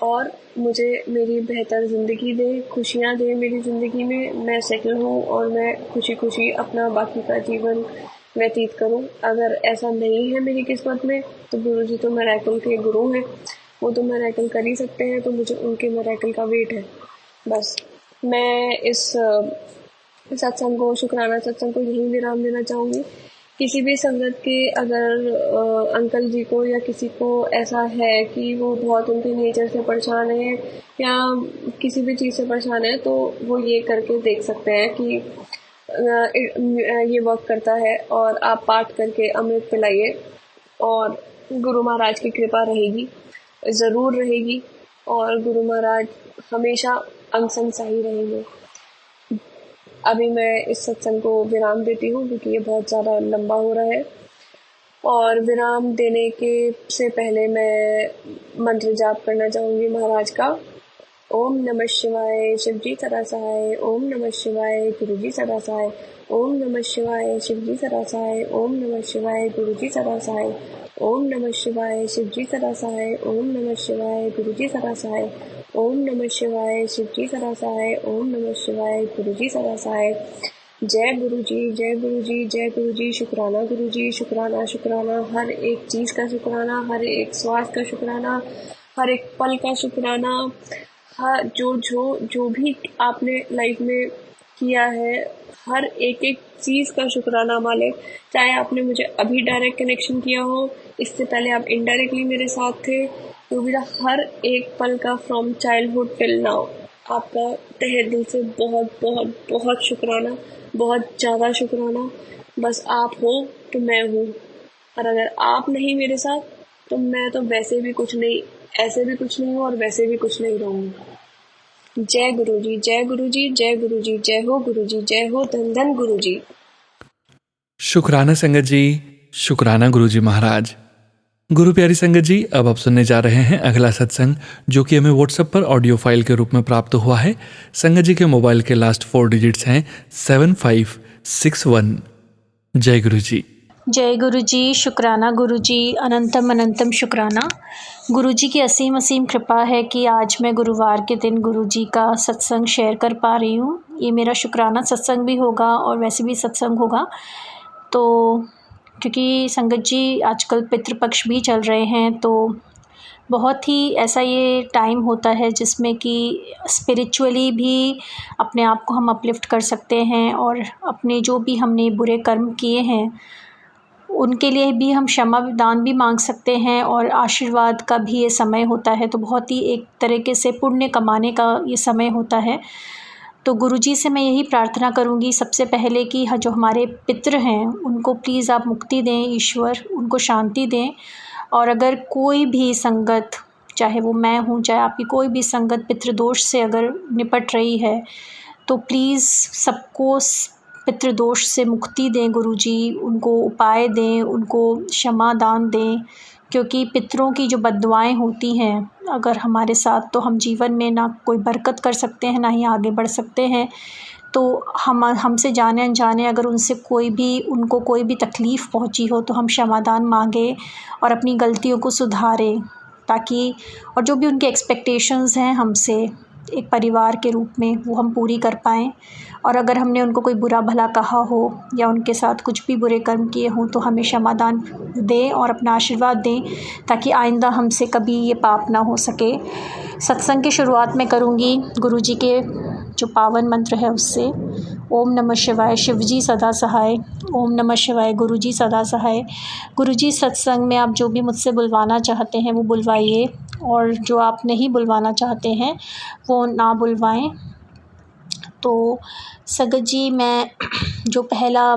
और मुझे मेरी बेहतर ज़िंदगी दे, खुशियाँ दे मेरी ज़िंदगी में, मैं सेटल हूँ और मैं खुशी खुशी अपना बाकी का जीवन व्यतीत करूँ। अगर ऐसा नहीं है मेरी किस्मत में तो गुरु जी तो मिरेकल के गुरु हैं, वो तो मिरेकल कर ही सकते हैं, तो मुझे उनके मिरेकल का वेट है। बस मैं इस सत्संग को, शुक्राना सत्संग को यही विराम देना चाहूँगी। किसी भी संगत के अगर अंकल जी को या किसी को ऐसा है कि वो बहुत उनके नेचर से परेशान है या किसी भी चीज़ से परेशान है, तो वो ये करके देख सकते हैं कि ये वर्क करता है, और आप पाठ करके अमृत पिलाइए और गुरु महाराज की कृपा रहेगी, ज़रूर रहेगी, और गुरु महाराज हमेशा अंग संग सही रहेंगे। अभी मैं इस सत्संग को विराम देती हूँ क्योंकि ये बहुत ज़्यादा लंबा हो रहा है। और विराम देने के से पहले मैं मंत्र जाप करना चाहूँगी महाराज का। ओम नमः शिवाय शिवजी सदा सहाय, ओम नमः शिवाय गुरुजी सदा सहाय, ओम नमः शिवाय शिवजी सदा सहाय, ओम नमः शिवाय गुरुजी सदा सहाय, ओम नमः शिवाय शिवजी सदा सहाय, ओम नमः शिवाय गुरुजी सदा सहाय, ओम नमः शिवाय शिवजी सदा सहाय, ओम नमः शिवाय गुरुजी सदा सहाय। जय गुरुजी, जय गुरुजी, जय गुरुजी। शुक्राना गुरुजी, शुक्राना शुक्राना, हर एक चीज़ का शुक्राना, हर एक स्वास्थ्य का शुक्राना, हर एक पल का शुक्राना। हाँ, जो भी आपने लाइफ में किया है, हर एक एक चीज़ का शुक्राना मालिक। चाहे आपने मुझे अभी डायरेक्ट कनेक्शन किया हो, इससे पहले आप इनडायरेक्टली मेरे साथ थे, तो मेरा हर एक पल का फ्रॉम चाइल्डहुड टिल नाउ आपका तहे दिल से बहुत बहुत बहुत शुक्राना, बहुत ज़्यादा शुक्राना। बस आप हो तो मैं हूँ, और अगर आप नहीं मेरे साथ तो मैं तो वैसे भी कुछ नहीं, ऐसे भी कुछ नहीं हूँ और वैसे भी कुछ नहीं रहूँगी। जय गुरुजी, जय गुरुजी, जय गुरुजी, जय हो गुरुजी, जय हो धन धन गुरुजी। शुक्राना संगत जी, शुक्राना गुरुजी महाराज। गुरु प्यारी संगत जी, अब आप सुनने जा रहे हैं अगला सत्संग, जो कि हमें व्हाट्सएप पर ऑडियो फाइल के रूप में प्राप्त हुआ है। संगत जी के मोबाइल के लास्ट 4 डिजिट्स हैं 7561। जय गुरु जी। जय गुरु जी, शुक्राना गुरु जी, अनंतम अनंतम शुक्राना। गुरु जी की असीम असीम कृपा है कि आज मैं गुरुवार के दिन गुरु जी का सत्संग शेयर कर पा रही हूँ। ये मेरा शुक्राना सत्संग भी होगा और वैसे भी सत्संग होगा। तो क्योंकि संगत जी आजकल पितृपक्ष भी चल रहे हैं, तो बहुत ही ऐसा ये टाइम होता है जिसमें कि स्पिरिचुअली भी अपने आप को हम अपलिफ्ट कर सकते हैं, और अपने जो भी हमने बुरे कर्म किए हैं उनके लिए भी हम क्षमा दान भी मांग सकते हैं, और आशीर्वाद का भी ये समय होता है। तो बहुत ही एक तरीके से पुण्य कमाने का ये समय होता है। तो गुरुजी से मैं यही प्रार्थना करूँगी सबसे पहले कि जो हमारे पितृ हैं उनको प्लीज़ आप मुक्ति दें, ईश्वर उनको शांति दें। और अगर कोई भी संगत, चाहे वो मैं हूँ चाहे आपकी कोई भी संगत पितृदोष से अगर निपट रही है, तो प्लीज़ सबको पितृदोष से मुक्ति दें गुरुजी, उनको उपाय दें, उनको क्षमा दान दें। क्योंकि पितरों की जो बद्दुआएं होती हैं अगर हमारे साथ, तो हम जीवन में ना कोई बरकत कर सकते हैं, ना ही आगे बढ़ सकते हैं। तो हमसे जाने अनजाने अगर उनको कोई भी तकलीफ़ पहुंची हो, तो हम क्षमादान मांगें और अपनी गलतियों को सुधारें, ताकि और जो भी उनके एक्सपेक्टेशंस हैं हमसे एक परिवार के रूप में, वो हम पूरी कर पाएँ। और अगर हमने उनको कोई बुरा भला कहा हो या उनके साथ कुछ भी बुरे कर्म किए हों, तो हमें क्षमादान दें और अपना आशीर्वाद दें, ताकि आइंदा हमसे कभी ये पाप ना हो सके। सत्संग की शुरुआत में करूँगी गुरुजी के जो पावन मंत्र है उससे। ओम नमः शिवाय शिवजी सदा सहाय, ओम नमः शिवाय गुरुजी सदा सहाय। गुरुजी, सत्संग में आप जो भी मुझसे बुलवाना चाहते हैं वो बुलवाइए, और जो आप नहीं बुलवाना चाहते हैं वो ना बुलवाएं। तो संगत जी, मैं जो पहला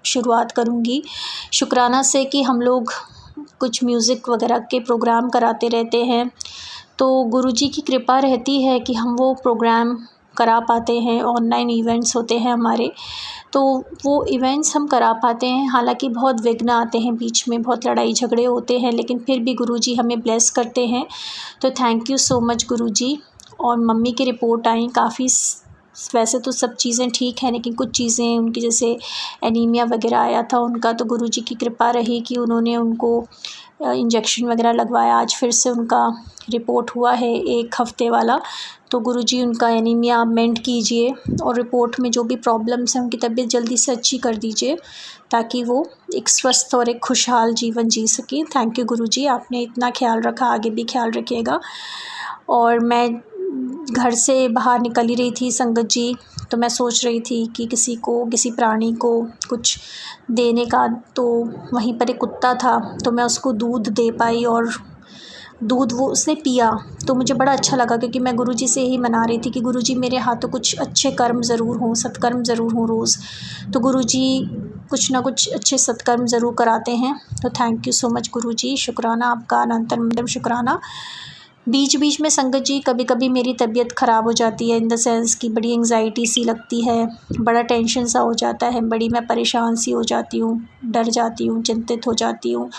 शुरुआत करूँगी शुक्राना से कि हम लोग कुछ म्यूज़िक वगैरह के प्रोग्राम कराते रहते हैं, तो गुरुजी की कृपा रहती है कि हम वो प्रोग्राम करा पाते हैं। ऑनलाइन इवेंट्स होते हैं हमारे, तो वो इवेंट्स हम करा पाते हैं। हालांकि बहुत विघ्न आते हैं बीच में, बहुत लड़ाई झगड़े होते हैं, लेकिन फिर भी गुरुजी हमें ब्लेस करते हैं। तो थैंक यू सो मच गुरुजी। और मम्मी की रिपोर्ट आई काफ़ी, वैसे तो सब चीज़ें ठीक हैं, लेकिन कुछ चीज़ें उनकी जैसे एनीमिया वगैरह आया था उनका, तो गुरुजी की कृपा रही कि उन्होंने उनको इंजेक्शन वगैरह लगवाया। आज फिर से उनका रिपोर्ट हुआ है 1 हफ़्ते वाला। तो गुरुजी उनका एनीमिया मेंट कीजिए, और रिपोर्ट में जो भी प्रॉब्लम्स हैं उनकी तबीयत जल्दी से अच्छी कर दीजिए, ताकि वो एक स्वस्थ और एक खुशहाल जीवन जी सकें। थैंक यू गुरुजी, आपने इतना ख्याल रखा, आगे भी ख्याल रखिएगा। और मैं घर से बाहर निकल ही रही थी संगत जी, तो मैं सोच रही थी कि किसी प्राणी को कुछ देने का, तो वहीं पर एक कुत्ता था, तो मैं उसको दूध दे पाई, और दूध वो उसने पिया, तो मुझे बड़ा अच्छा लगा। क्योंकि मैं गुरुजी से ही मना रही थी कि गुरुजी मेरे हाथों कुछ अच्छे कर्म ज़रूर हों, सत्कर्म ज़रूर हों रोज़। तो गुरुजी कुछ ना कुछ अच्छे सत्कर्म ज़रूर कराते हैं। तो थैंक यू सो मच गुरुजी, शुक्राना आपका, अनंतम शुक्राना। बीच बीच में संगत जी कभी कभी मेरी तबीयत ख़राब हो जाती है, इन द सेंस कि बड़ी एंग्जाइटी सी लगती है, बड़ा टेंशन सा हो जाता है, बड़ी मैं परेशान सी हो जाती हूँ, डर जाती हूँ, चिंतित हो जाती हूँ।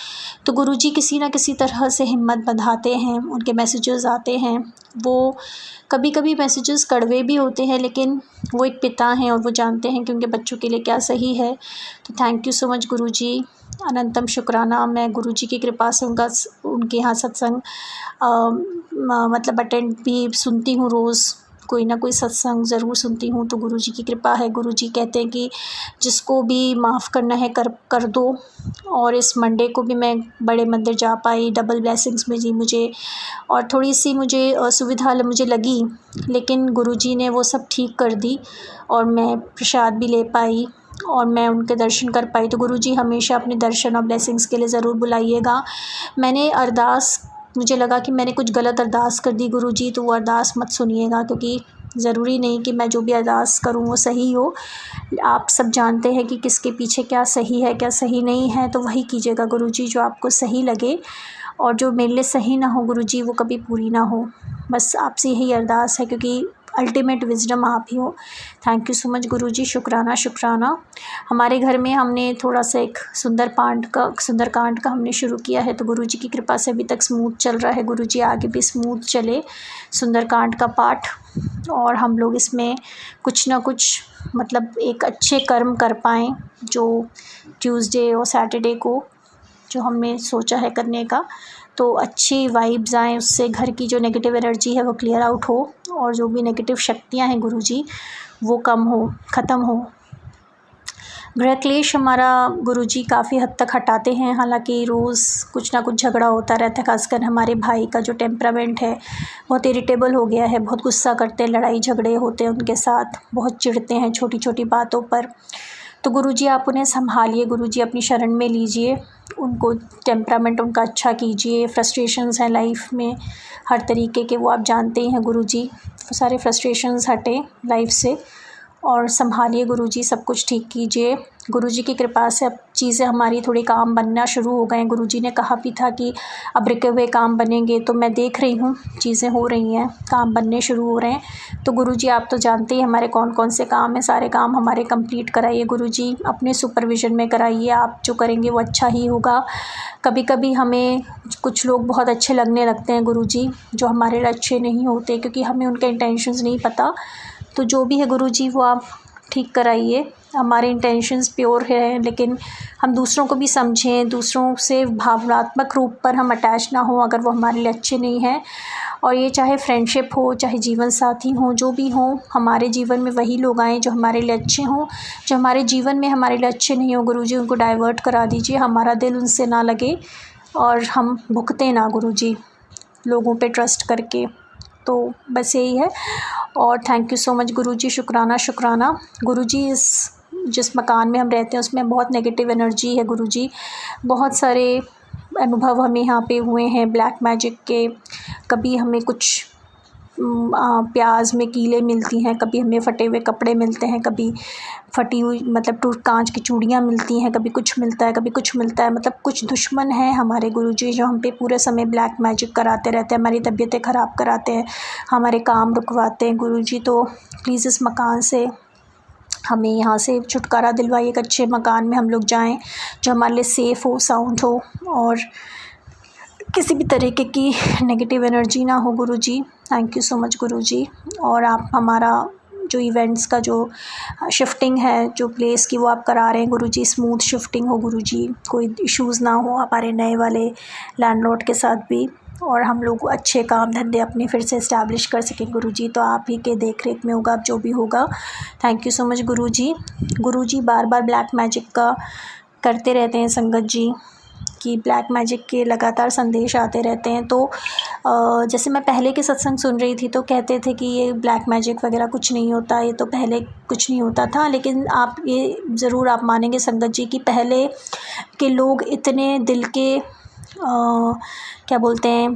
तो गुरुजी किसी न किसी तरह से हिम्मत बंधाते हैं, उनके मैसेजेस आते हैं। वो कभी कभी मैसेजेस कड़वे भी होते हैं, लेकिन वो एक पिता हैं और वो जानते हैं कि उनके बच्चों के लिए क्या सही है। तो थैंक यू सो मच गुरुजी, अनंतम शुक्राना। मैं गुरुजी की कृपा से उनके यहाँ सत्संग मतलब अटेंड भी सुनती हूँ, रोज़ कोई ना कोई सत्संग ज़रूर सुनती हूँ। तो गुरुजी की कृपा है। गुरुजी कहते हैं कि जिसको भी माफ़ करना है कर दो। और इस मंडे को भी मैं बड़े मंदिर जा पाई, डबल ब्लेसिंग्स मिली मुझे, और थोड़ी सी मुझे असुविधा मुझे लगी, लेकिन गुरुजी ने वो सब ठीक कर दी और मैं प्रसाद भी ले पाई और मैं उनके दर्शन कर पाई। तो गुरुजी हमेशा अपने दर्शन और ब्लेसिंग्स के लिए ज़रूर बुलाइएगा। मैंने अरदास, मुझे लगा कि मैंने कुछ गलत अरदास कर दी गुरुजी, तो वो अरदास मत सुनिएगा, क्योंकि ज़रूरी नहीं कि मैं जो भी अरदास करूँ वो सही हो। आप सब जानते हैं कि किसके पीछे क्या सही है क्या सही नहीं है, तो वही कीजिएगा गुरुजी जो आपको सही लगे, और जो मेरे लिए सही ना हो गुरुजी वो कभी पूरी ना हो। बस आपसे यही अरदास है, क्योंकि अल्टीमेट विजडम आप ही हो। थैंक यू सो मच गुरुजी, शुक्राना शुक्राना। हमारे घर में हमने थोड़ा सा एक सुंदरकांड का हमने शुरू किया है, तो गुरुजी की कृपा से अभी तक स्मूथ चल रहा है। गुरुजी आगे भी स्मूथ चले सुंदरकांड का पाठ, और हम लोग इसमें कुछ ना कुछ मतलब एक अच्छे कर्म कर पाएँ, जो ट्यूसडे और सैटरडे को जो हमने सोचा है करने का, तो अच्छी वाइब्स आएँ, उससे घर की जो नेगेटिव एनर्जी है वो क्लियर आउट हो, और जो भी नेगेटिव शक्तियाँ हैं गुरुजी वो कम हो, ख़त्म हो। गृह क्लेश हमारा गुरुजी काफ़ी हद तक हटाते हैं, हालांकि रोज़ कुछ ना कुछ झगड़ा होता रहता है। खासकर हमारे भाई का जो टेम्परामेंट है बहुत इरिटेबल हो गया है, बहुत गुस्सा करते हैं, लड़ाई झगड़े होते हैं उनके साथ, बहुत चिढ़ते हैं छोटी छोटी बातों पर। तो गुरुजी आप उन्हें संभालिए, गुरुजी अपनी शरण में लीजिए, उनको टेम्परामेंट उनका अच्छा कीजिए। फ्रस्ट्रेशंस हैं लाइफ में हर तरीके के, वो आप जानते ही हैं गुरुजी, वो सारे फ्रस्ट्रेशंस हटें लाइफ से, और संभालिए गुरुजी, सब कुछ ठीक कीजिए। गुरुजी की कृपा से अब चीज़ें हमारी थोड़ी काम बनना शुरू हो गए हैं। गुरुजी ने कहा भी था कि अब रुके हुए काम बनेंगे, तो मैं देख रही हूँ चीज़ें हो रही हैं, काम बनने शुरू हो रहे हैं। तो गुरुजी आप तो जानते ही हमारे कौन कौन से काम हैं, सारे काम हमारे कंप्लीट कराइए गुरुजी, अपने सुपरविज़न में कराइए। आप जो करेंगे वो अच्छा ही होगा। कभी कभी हमें कुछ लोग बहुत अच्छे लगने लगते हैं गुरुजी, जो हमारे लिए अच्छे नहीं होते, क्योंकि हमें उनके इंटेंशंस नहीं पता। तो जो भी है गुरुजी वो आप ठीक कराइए। हमारे इंटेंशंस प्योर है, लेकिन हम दूसरों को भी समझें, दूसरों से भावनात्मक रूप पर हम अटैच ना हो अगर वो हमारे लिए अच्छे नहीं हैं। और ये चाहे फ्रेंडशिप हो, चाहे जीवन साथी हो, जो भी हो, हमारे जीवन में वही लोग आएँ जो हमारे लिए अच्छे हों। जो हमारे जीवन में हमारे लिए अच्छे नहीं हो गुरुजी, उनको डाइवर्ट करा दीजिए, हमारा दिल उनसे ना लगे और हम भुगते ना गुरुजी लोगों पे ट्रस्ट करके। तो बस यही है, और थैंक यू सो मच गुरुजी, शुक्राना शुक्राना। गुरुजी जिस मकान में हम रहते हैं उसमें बहुत नेगेटिव एनर्जी है गुरुजी, बहुत सारे अनुभव हमें यहाँ पे हुए हैं ब्लैक मैजिक के। कभी हमें कुछ प्याज में कीलें मिलती हैं, कभी हमें फटे हुए कपड़े मिलते हैं, कभी फटी हुई मतलब टूट कांच की चूड़ियाँ मिलती हैं, कभी कुछ मिलता है, कभी कुछ मिलता है। मतलब कुछ दुश्मन हैं हमारे गुरुजी जो हम पे पूरे समय ब्लैक मैजिक कराते रहते हैं, हमारी तबीयतें ख़राब कराते हैं, हमारे काम रुकवाते हैं गुरुजी। तो प्लीज़ इस मकान से हमें यहाँ से छुटकारा दिलवाइए, एक अच्छे मकान में हम लोग जाएँ जो हमारे लिए सेफ़ हो, साउंड हो, और किसी भी तरीके की नेगेटिव एनर्जी ना हो गुरुजी। थैंक यू सो मच गुरुजी। और आप हमारा जो इवेंट्स का जो शिफ्टिंग है जो प्लेस की वो आप करा रहे हैं गुरुजी, स्मूथ शिफ्टिंग हो गुरुजी, कोई इश्यूज़ ना हो हमारे नए वाले लैंडलॉर्ड के साथ भी, और हम लोग अच्छे काम धंधे अपने फिर से इस्टेब्लिश कर सकें गुरुजी। तो आप ही के देख रेख में होगा अब जो भी होगा। Thank you so much Guruji. Guruji bar bar black magic का करते रहते हैं संगत जी, कि ब्लैक मैजिक के लगातार संदेश आते रहते हैं। तो जैसे मैं पहले के सत्संग सुन रही थी तो कहते थे कि ये ब्लैक मैजिक वगैरह कुछ नहीं होता, ये तो पहले कुछ नहीं होता था। लेकिन आप ये ज़रूर आप मानेंगे संगत जी कि पहले के लोग इतने दिल के क्या बोलते हैं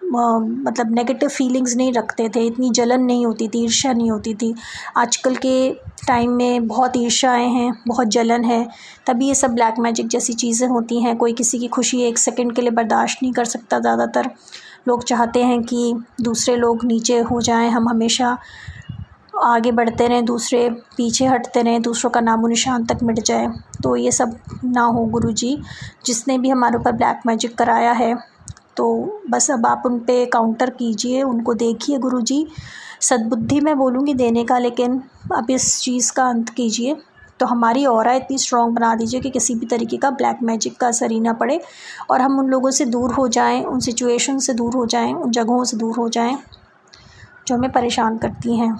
मतलब नेगेटिव फीलिंग्स नहीं रखते थे, इतनी जलन नहीं होती थी, ईर्ष्या नहीं होती थी। आजकल के टाइम में बहुत ईर्ष्याएँ हैं, बहुत जलन है, तभी ये सब ब्लैक मैजिक जैसी चीज़ें होती हैं। कोई किसी की खुशी एक सेकंड के लिए बर्दाश्त नहीं कर सकता ज़्यादातर, लोग चाहते हैं कि दूसरे लोग नीचे हो जाएं, हम हमेशा आगे बढ़ते रहें, दूसरे पीछे हटते रहें, दूसरों का नामो निशान तक मिट जाए। तो ये सब ना हो गुरुजी। जिसने भी हमारे ऊपर ब्लैक मैजिक कराया है तो बस अब आप उन पे काउंटर कीजिए, उनको देखिए गुरुजी। सद्बुद्धि मैं बोलूँगी देने का, लेकिन अब इस चीज़ का अंत कीजिए। तो हमारी ऑरा इतनी स्ट्रॉन्ग बना दीजिए कि किसी भी तरीके का ब्लैक मैजिक का असर ही ना पड़े और हम उन लोगों से दूर हो जाएं, उन सिचुएशन से दूर हो जाएं, उन जगहों से दूर हो जाएं जो हमें परेशान करती हैं।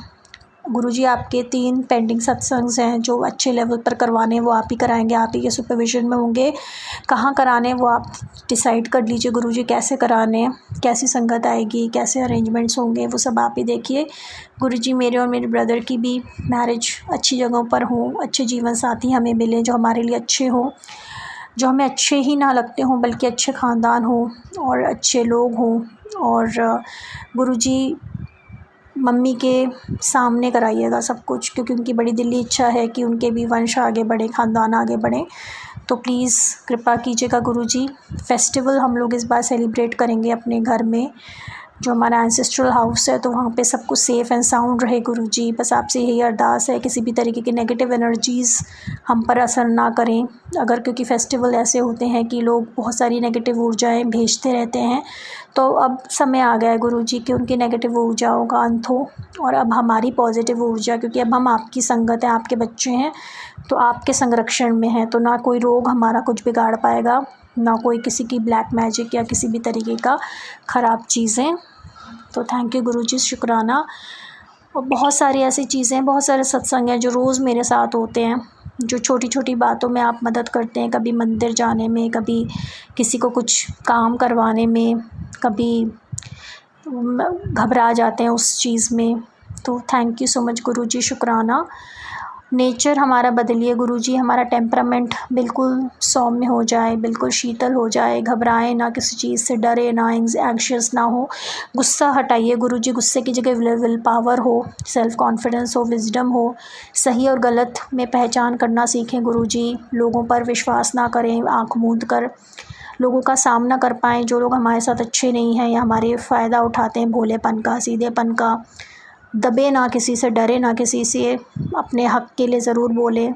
गुरुजी आपके 3 पेंडिंग सत्संग हैं जो अच्छे लेवल पर करवाने, वो आप ही कराएंगे, आप ही के सुपरविजन में होंगे। कहाँ कराने वो आप डिसाइड कर लीजिए गुरुजी, कैसे कराने, कैसी संगत आएगी, कैसे अरेंजमेंट्स होंगे, वो सब आप ही देखिए। गुरुजी मेरे और मेरे ब्रदर की भी मैरिज अच्छी जगहों पर हो, अच्छे जीवन साथी हमें मिलें जो हमारे लिए अच्छे हों, जो हमें अच्छे ही ना लगते हों बल्कि अच्छे ख़ानदान हो और अच्छे लोग हों। और गुरुजी मम्मी के सामने कराइएगा सब कुछ, क्योंकि उनकी बड़ी दिली इच्छा है कि उनके भी वंश आगे बढ़े, ख़ानदान आगे बढ़े। तो प्लीज़ कृपा कीजिएगा गुरुजी। फेस्टिवल हम लोग इस बार सेलिब्रेट करेंगे अपने घर में, जो हमारा एंसेस्ट्रल हाउस है, तो वहाँ पे सब कुछ सेफ़ एंड साउंड रहे गुरुजी। बस आपसे यही अरदास है, किसी भी तरीके की नेगेटिव एनर्जीज़ हम पर असर ना करें। अगर क्योंकि फेस्टिवल ऐसे होते हैं कि लोग बहुत सारी नेगेटिव ऊर्जाएं भेजते रहते हैं, तो अब समय आ गया है गुरुजी कि उनकी नेगेटिव ऊर्जाओं का अंत हो और अब हमारी पॉजिटिव ऊर्जा, क्योंकि अब हम आपकी संगत हैं, आपके बच्चे हैं, तो आपके संरक्षण में हैं, तो ना कोई रोग हमारा कुछ बिगाड़ पाएगा, ना कोई किसी की ब्लैक मैजिक या किसी भी तरीके का ख़राब चीज़ें। तो थैंक यू गुरुजी, शुक्राना। और बहुत सारी ऐसी चीज़ें, बहुत सारे सत्संग हैं जो रोज़ मेरे साथ होते हैं, जो छोटी छोटी बातों में आप मदद करते हैं, कभी मंदिर जाने में, कभी किसी को कुछ काम करवाने में, कभी घबरा जाते हैं उस चीज़ में। तो थैंक यू सो मच गुरुजी, शुक्राना। नेचर हमारा बदलिए गुरुजी, हमारा टेम्परामेंट बिल्कुल सौम्य हो जाए, बिल्कुल शीतल हो जाए, घबराए ना किसी चीज़ से, डरे ना, एंग्शियस ना हो। गुस्सा हटाइए गुरुजी, गुस्से की जगह विल पावर हो, सेल्फ कॉन्फिडेंस हो, विजडम हो, सही और गलत में पहचान करना सीखें गुरुजी। लोगों पर विश्वास ना करें, आँख मूंद कर लोगों का सामना कर पाएँ जो लोग हमारे साथ अच्छे नहीं हैं या हमारे फ़ायदा उठाते हैं भोलेपन का, सीधेपन का। दबे ना किसी से, डरे ना किसी से, अपने हक़ के लिए ज़रूर बोलें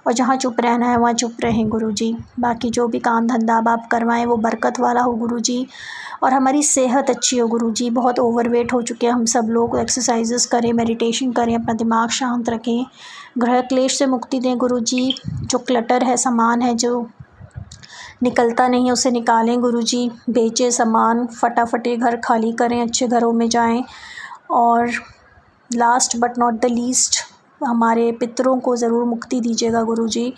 और जहाँ चुप रहना है वहाँ चुप रहें गुरुजी। बाकी जो भी काम धंधा अब आप करवाएं वो बरकत वाला हो गुरुजी, और हमारी सेहत अच्छी हो गुरुजी। बहुत ओवरवेट हो चुके हैं हम सब लोग, एक्सरसाइजेस करें, मेडिटेशन करें, अपना दिमाग शांत रखें, ग्रह क्लेश से मुक्ति दें गुरुजी। जो क्लटर है, सामान है जो निकलता नहीं है उसे निकालें गुरुजी, बेचें सामान, फटाफट ये घर खाली करें, अच्छे घरों में जाएं। और last but not the least, हमारे पितरों को ज़रूर मुक्ति दीजिएगा गुरुजी,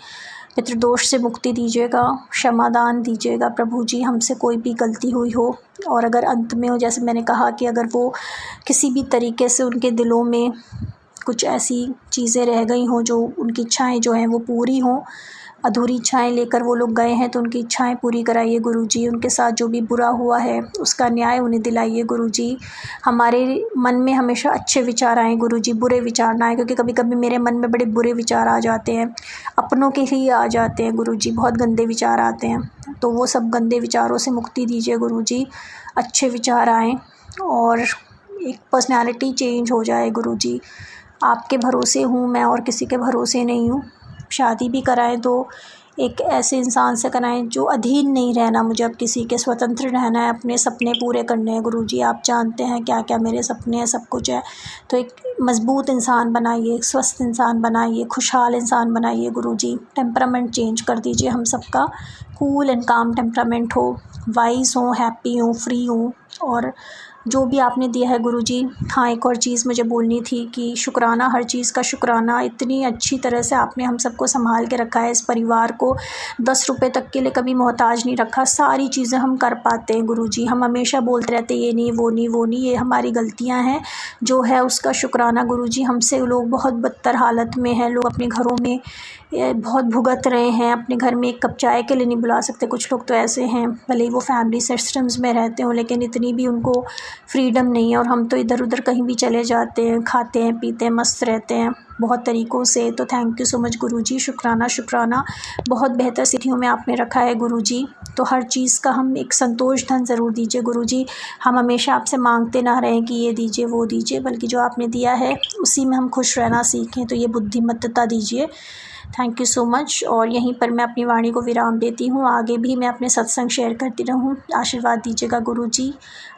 पितृदोष से मुक्ति दीजिएगा, क्षमादान दीजिएगा प्रभु जी, हमसे कोई भी गलती हुई हो। और अगर अंत में हो, जैसे मैंने कहा कि अगर वो किसी भी तरीके से उनके दिलों में कुछ ऐसी चीज़ें रह गई हों जो उनकी इच्छाएं जो हैं वो पूरी हों, अधूरी इच्छाएं लेकर वो लोग गए हैं, तो उनकी इच्छाएं पूरी कराइए गुरुजी। उनके साथ जो भी बुरा हुआ है उसका न्याय उन्हें दिलाइए गुरुजी। हमारे मन में हमेशा अच्छे विचार आएँ गुरुजी, बुरे विचार ना आए, क्योंकि कभी कभी मेरे मन में बड़े बुरे विचार आ जाते हैं, अपनों के लिए आ जाते हैं गुरुजी, बहुत गंदे विचार आते हैं। तो वो सब गंदे विचारों से मुक्ति दीजिए गुरुजी, अच्छे विचार आएँ और एक पर्सनैलिटी चेंज हो जाए गुरुजी। आपके भरोसे हूँ मैं और किसी के भरोसे नहीं हूँ। शादी भी कराएं तो एक ऐसे इंसान से कराएं जो अधीन नहीं रहना मुझे, अब किसी के, स्वतंत्र रहना है, अपने सपने पूरे करने हैं गुरुजी। आप जानते हैं क्या क्या मेरे सपने हैं, सब कुछ है। तो एक मज़बूत इंसान बनाइए, एक स्वस्थ इंसान बनाइए, खुशहाल इंसान बनाइए गुरुजी। टेम्परामेंट चेंज कर दीजिए हम सबका, कूल एंड काम टेम्परामेंट हो, वाइज हो, हैप्पी हो, फ्री हो, और जो भी आपने दिया है गुरुजी। हाँ, एक और चीज़ मुझे बोलनी थी कि शुक्राना, हर चीज़ का शुक्राना। इतनी अच्छी तरह से आपने हम सबको संभाल के रखा है, इस परिवार को 10 रुपए तक के लिए कभी मोहताज नहीं रखा। सारी चीज़ें हम कर पाते हैं गुरुजी। हम हमेशा बोलते रहते ये नहीं, वो नहीं, वो नहीं, ये हमारी गलतियाँ हैं। जो है उसका शुक्राना गुरुजी। हमसे लोग बहुत बदतर हालत में हैं, लोग अपने घरों में बहुत भुगत रहे हैं, अपने घर में एक कप चाय के लिए नहीं बुला सकते। कुछ लोग तो ऐसे हैं, भले ही वो फैमिली सिस्टम्स में रहते हों, लेकिन इतनी भी उनको फ्रीडम नहीं है और हम तो इधर उधर कहीं भी चले जाते हैं, खाते हैं, पीते हैं, मस्त रहते हैं बहुत तरीक़ों से। तो थैंक यू सो मच गुरुजी, शुक्राना शुक्राना। बहुत बेहतर स्थितियों में आपने रखा है गुरुजी। तो हर चीज़ का हम एक संतोष धन ज़रूर दीजिए गुरुजी। हम हमेशा आपसे मांगते ना रहें कि ये दीजिए वो दीजिए, बल्कि जो आपने दिया है उसी में हम खुश रहना सीखें। तो ये बुद्धिमत्ता दीजिए। Thank you so much. और यहीं पर मैं अपनी वाणी को विराम देती हूँ। आगे भी मैं अपने सत्संग शेयर करती रहूँ। आशीर्वाद दीजिएगा गुरुजी,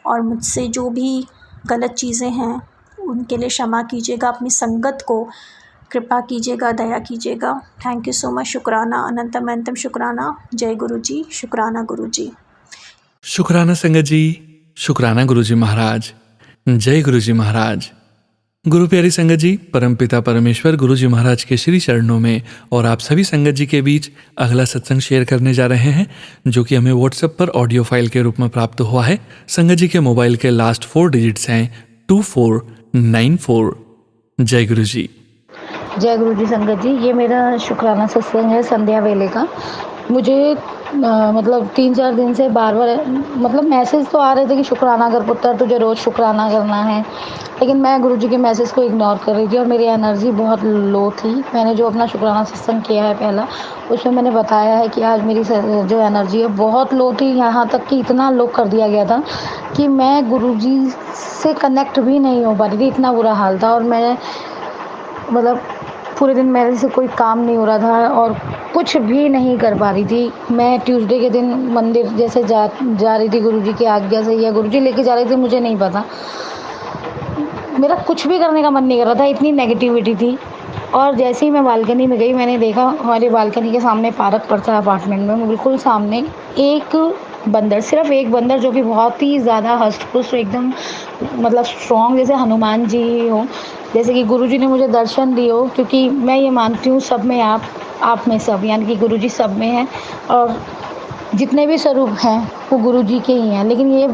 और मुझसे जो भी गलत चीज़ें हैं उनके लिए क्षमा कीजिएगा। अपनी संगत को कृपा कीजिएगा, दया कीजिएगा। Thank you so much. शुक्राना, अनंतम अनंतम शुक्राना। जय गुरुजी, शुक्राना गुरुजी। शुक्राना संगत जी, शुक्राना गुरुजी महाराज। जय गुरुजी महाराज। गुरु प्यारी संगत जी, परमपिता परमेश्वर गुरुजी महाराज के श्री चरणों में और आप सभी संगत जी के बीच अगला सत्संग शेयर करने जा रहे हैं, जो कि हमें व्हाट्सएप पर ऑडियो फाइल के रूप में प्राप्त हुआ है। संगत जी के मोबाइल के लास्ट 4 डिजिट्स हैं 2494। जय गुरु जी। जय गुरु जी। संगत जी, ये मेरा शुक्राना सत्संग है संध्या वेले का। मुझे मतलब 3-4 दिन से बार बार मतलब मैसेज तो आ रहे थे कि शुक्राना कर पुत्र, तुझे रोज़ शुक्राना करना है, लेकिन मैं गुरु जी के मैसेज को इग्नोर कर रही थी और मेरी एनर्जी बहुत लो थी। मैंने जो अपना शुक्राना सत्संग किया है पहला, उसमें मैंने बताया है कि आज मेरी जो एनर्जी है बहुत लो थी, यहाँ तक कि इतना लो कर दिया गया था कि मैं गुरु जी से कनेक्ट भी नहीं हो पा रही थी, इतना बुरा हाल था। और मैं मतलब पूरे दिन मेरे से कोई काम नहीं हो रहा था और कुछ भी नहीं कर पा रही थी। मैं ट्यूसडे के दिन मंदिर जैसे जा रही थी गुरुजी की आज्ञा से, या गुरुजी लेके जा रहे थे, मुझे नहीं पता। मेरा कुछ भी करने का मन नहीं कर रहा था, इतनी नेगेटिविटी थी। और जैसे ही मैं बालकनी में गई, मैंने देखा हमारे बालकनी के सामने पार्क पड़ता है अपार्टमेंट में, बिल्कुल सामने एक बंदर, सिर्फ एक बंदर, जो कि बहुत ही ज़्यादा हष्ट-पुष्ट एकदम मतलब स्ट्रॉन्ग, जैसे हनुमान जी हो, जैसे कि गुरुजी ने मुझे दर्शन दिए हो। क्योंकि मैं ये मानती हूँ सब में आप में सब, यानी कि गुरुजी सब में हैं और जितने भी स्वरूप हैं वो गुरुजी के ही हैं। लेकिन ये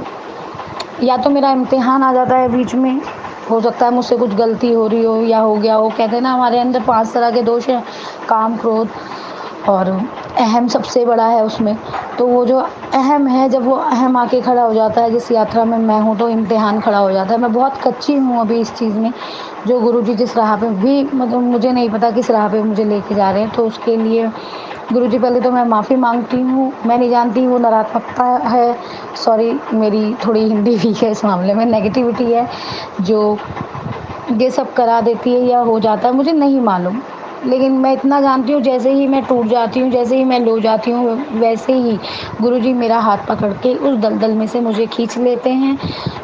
या तो मेरा इम्तिहान आ जाता है बीच में, हो सकता है मुझसे कुछ गलती हो रही हो या हो गया हो। कहते हैं ना हमारे अंदर 5 तरह के दोष हैं, काम, क्रोध और अहम सबसे बड़ा है उसमें। तो वो जो अहम है, जब वो अहम आके खड़ा हो जाता है, जिस यात्रा में मैं हूँ, तो इम्तिहान खड़ा हो जाता है। मैं बहुत कच्ची हूँ अभी इस चीज़ में, जो गुरुजी जिस राह पे भी, मतलब मुझे नहीं पता किस राह पे मुझे लेके जा रहे हैं। तो उसके लिए गुरुजी पहले तो मैं माफ़ी मांगती हूँ। मैं नहीं जानती वो नकारात्मकता है, सॉरी मेरी थोड़ी हिंदी वीक है इस मामले में, नेगेटिविटी है जो ये सब करा देती है या हो जाता है, मुझे नहीं मालूम। लेकिन मैं इतना जानती हूँ, जैसे ही मैं टूट जाती हूँ, जैसे ही मैं लो जाती हूँ, वैसे ही गुरुजी मेरा हाथ पकड़ के उस दलदल में से मुझे खींच लेते हैं।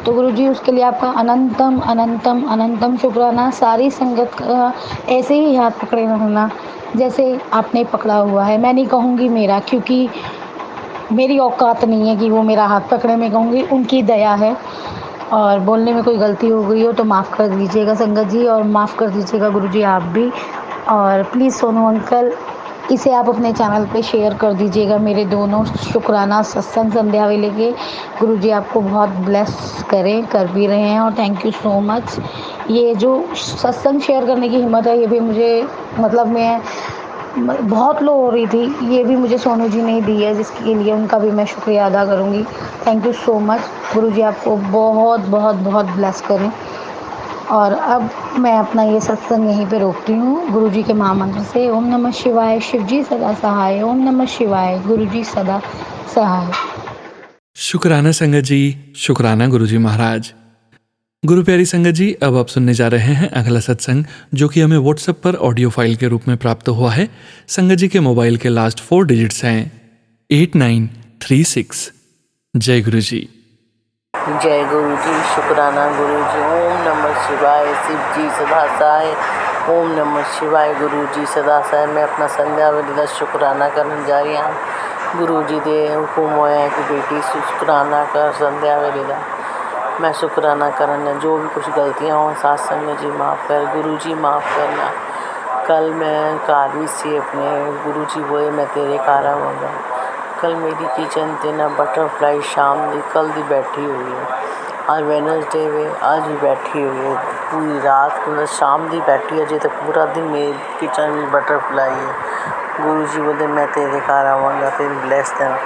तो गुरुजी, उसके लिए आपका अनंतम अनंतम अनंतम शुक्राना। सारी संगत का ऐसे ही हाथ पकड़े रहना जैसे आपने पकड़ा हुआ है। मैं नहीं कहूँगी मेरा, क्योंकि मेरी औकात नहीं है कि वो मेरा हाथ पकड़े, मैं कहूँगी उनकी दया है। और बोलने में कोई गलती हो गई हो तो माफ़ कर दीजिएगा संगत जी, और माफ़ कर दीजिएगा गुरुजी आप भी। और प्लीज़ सोनू अंकल, इसे आप अपने चैनल पे शेयर कर दीजिएगा, मेरे दोनों शुक्राना सत्संग संध्या वेले के। गुरुजी आपको बहुत ब्लेस करें, कर भी रहे हैं, और थैंक यू सो मच। ये जो सत्संग शेयर करने की हिम्मत है, ये भी मुझे मतलब मैं बहुत लो हो रही थी, ये भी मुझे सोनू जी ने दी है, जिसके लिए उनका भी मैं शुक्रिया अदा करूँगी। Thank you so much. गुरुजी आपको बहुत बहुत बहुत ब्लेस करें। और अब मैं अपना ये सत्संग यहीं पे रोकती हूँ गुरुजी के महामंत्र से। ओम नमः शिवाय, शिवजी सदा सहाय। ओम नमः शिवाय, गुरुजी सदा सहाय। शुक्राना संगत जी, शुक्राना गुरुजी महाराज। गुरु प्यारी संगत जी, अब आप सुनने जा रहे हैं अगला सत्संग, जो कि हमें व्हाट्सएप पर ऑडियो फाइल के रूप में प्राप्त हुआ है। संगत जी के मोबाइल के लास्ट 4 डिजिट्स हैं 8936। जय गुरु जी। जय गुरु जी, शुक्राना गुरु जी। ओम नमः शिवाय, शिव जी सदा सहाय। ओम नमः शिवाय, गुरु जी सदा सहाय। मैं अपना संध्या वेले का शुक्राना करने जा रही हूँ। गुरु जी दे हुकुम होया कि बेटी शुक्राना कर संध्या वेले का। मैं शुक्राना करना, जो भी कुछ गलतियाँ हों सत्संग में जी माफ़ कर, गुरु जी माफ़ करना। कल मैं कारी सी अपने गुरु जी बोए मैं तेरे कारा होगा। कल मेरी किचन ते ना बटरफ्लाई शाम दी कल दी बैठी हुई है, आज वेडनेसडे वे आज भी बैठी हुई है, पूरी रात मतलब शाम दी बैठी है, जे तक पूरा दिन मेरी किचन में बटरफ्लाई है। गुरु जी बोले मैं तेरे घर आवांगा, तेरी ब्लेस देना।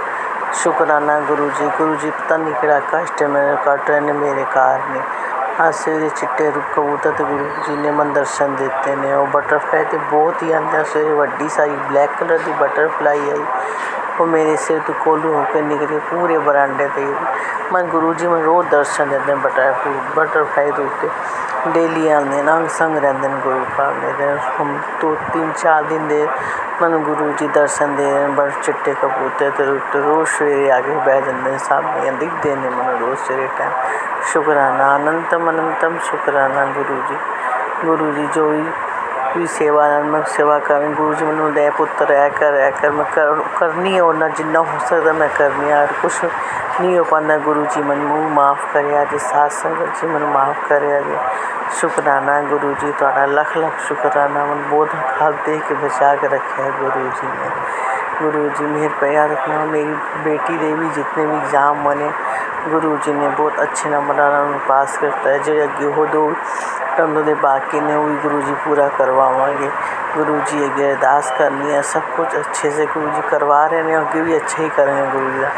शुक्राना गुरुजी पता नहीं किहड़ा कष्ट मेरे कट रहे ने मेरे कारने। आज सवेरे चिट्टे रुख कबूतर तो गुरु जी ने मन दर्शन देते ने। और बटरफ्लाई तो बहुत ही आंदा, सवेरे वड्डी सारी ब्लैक कलर की बटरफ्लाई आई, वो मेरे सिर तो कोलू होकर निकली पूरे बरांडे पे। मैं गुरु जी मैं रोज़ दर्शन देते हैं बटरफ्लाई के उत्ते डेली आते ना संग रहते हैं गुरु का मेरे। हम 2-3-4 दिन दे मैं गुरु जी दर्शन दे रहे हैं। बड़े चिट्टे कबूतर तो रोज़ सवेरे आके बह जाते हैं सामने दिखते हैं मैं रोज़ सवेरे टाइम। शुक्राना अनंतम शुक्राना गुरु जी जो भी सेवा मैं सेवा करें गुरु जी मैंने दे पुत्र ऐ कर मैं करनी है और ना जिन्ना हो सकता मैं करनी है। और कुछ नहीं हो पाता गुरु जी मन मुँह माफ़ करे जी, साथ संगत जी मन माफ़ करे जी। शुक्राना गुरु जी थोड़ा लख शुक्राना मन बहुत हाथ दे के बचा के रखे है गुरु जी ने। गुरु जी मेरे प्यार रखना। मेरी बेटी दे भी जितने भी एग्ज़ाम बने गुरु जी ने बहुत अच्छे नंबर पास करता है। जो अगे हो 2 टर्म दे बाकी ने वही गुरु जी पूरा करवावांगे। गुरु जी अगे अरदास करनी है, सब कुछ अच्छे से गुरु जी करवा रहे हैं, अगे भी अच्छे ही करेंगे गुरु जी का।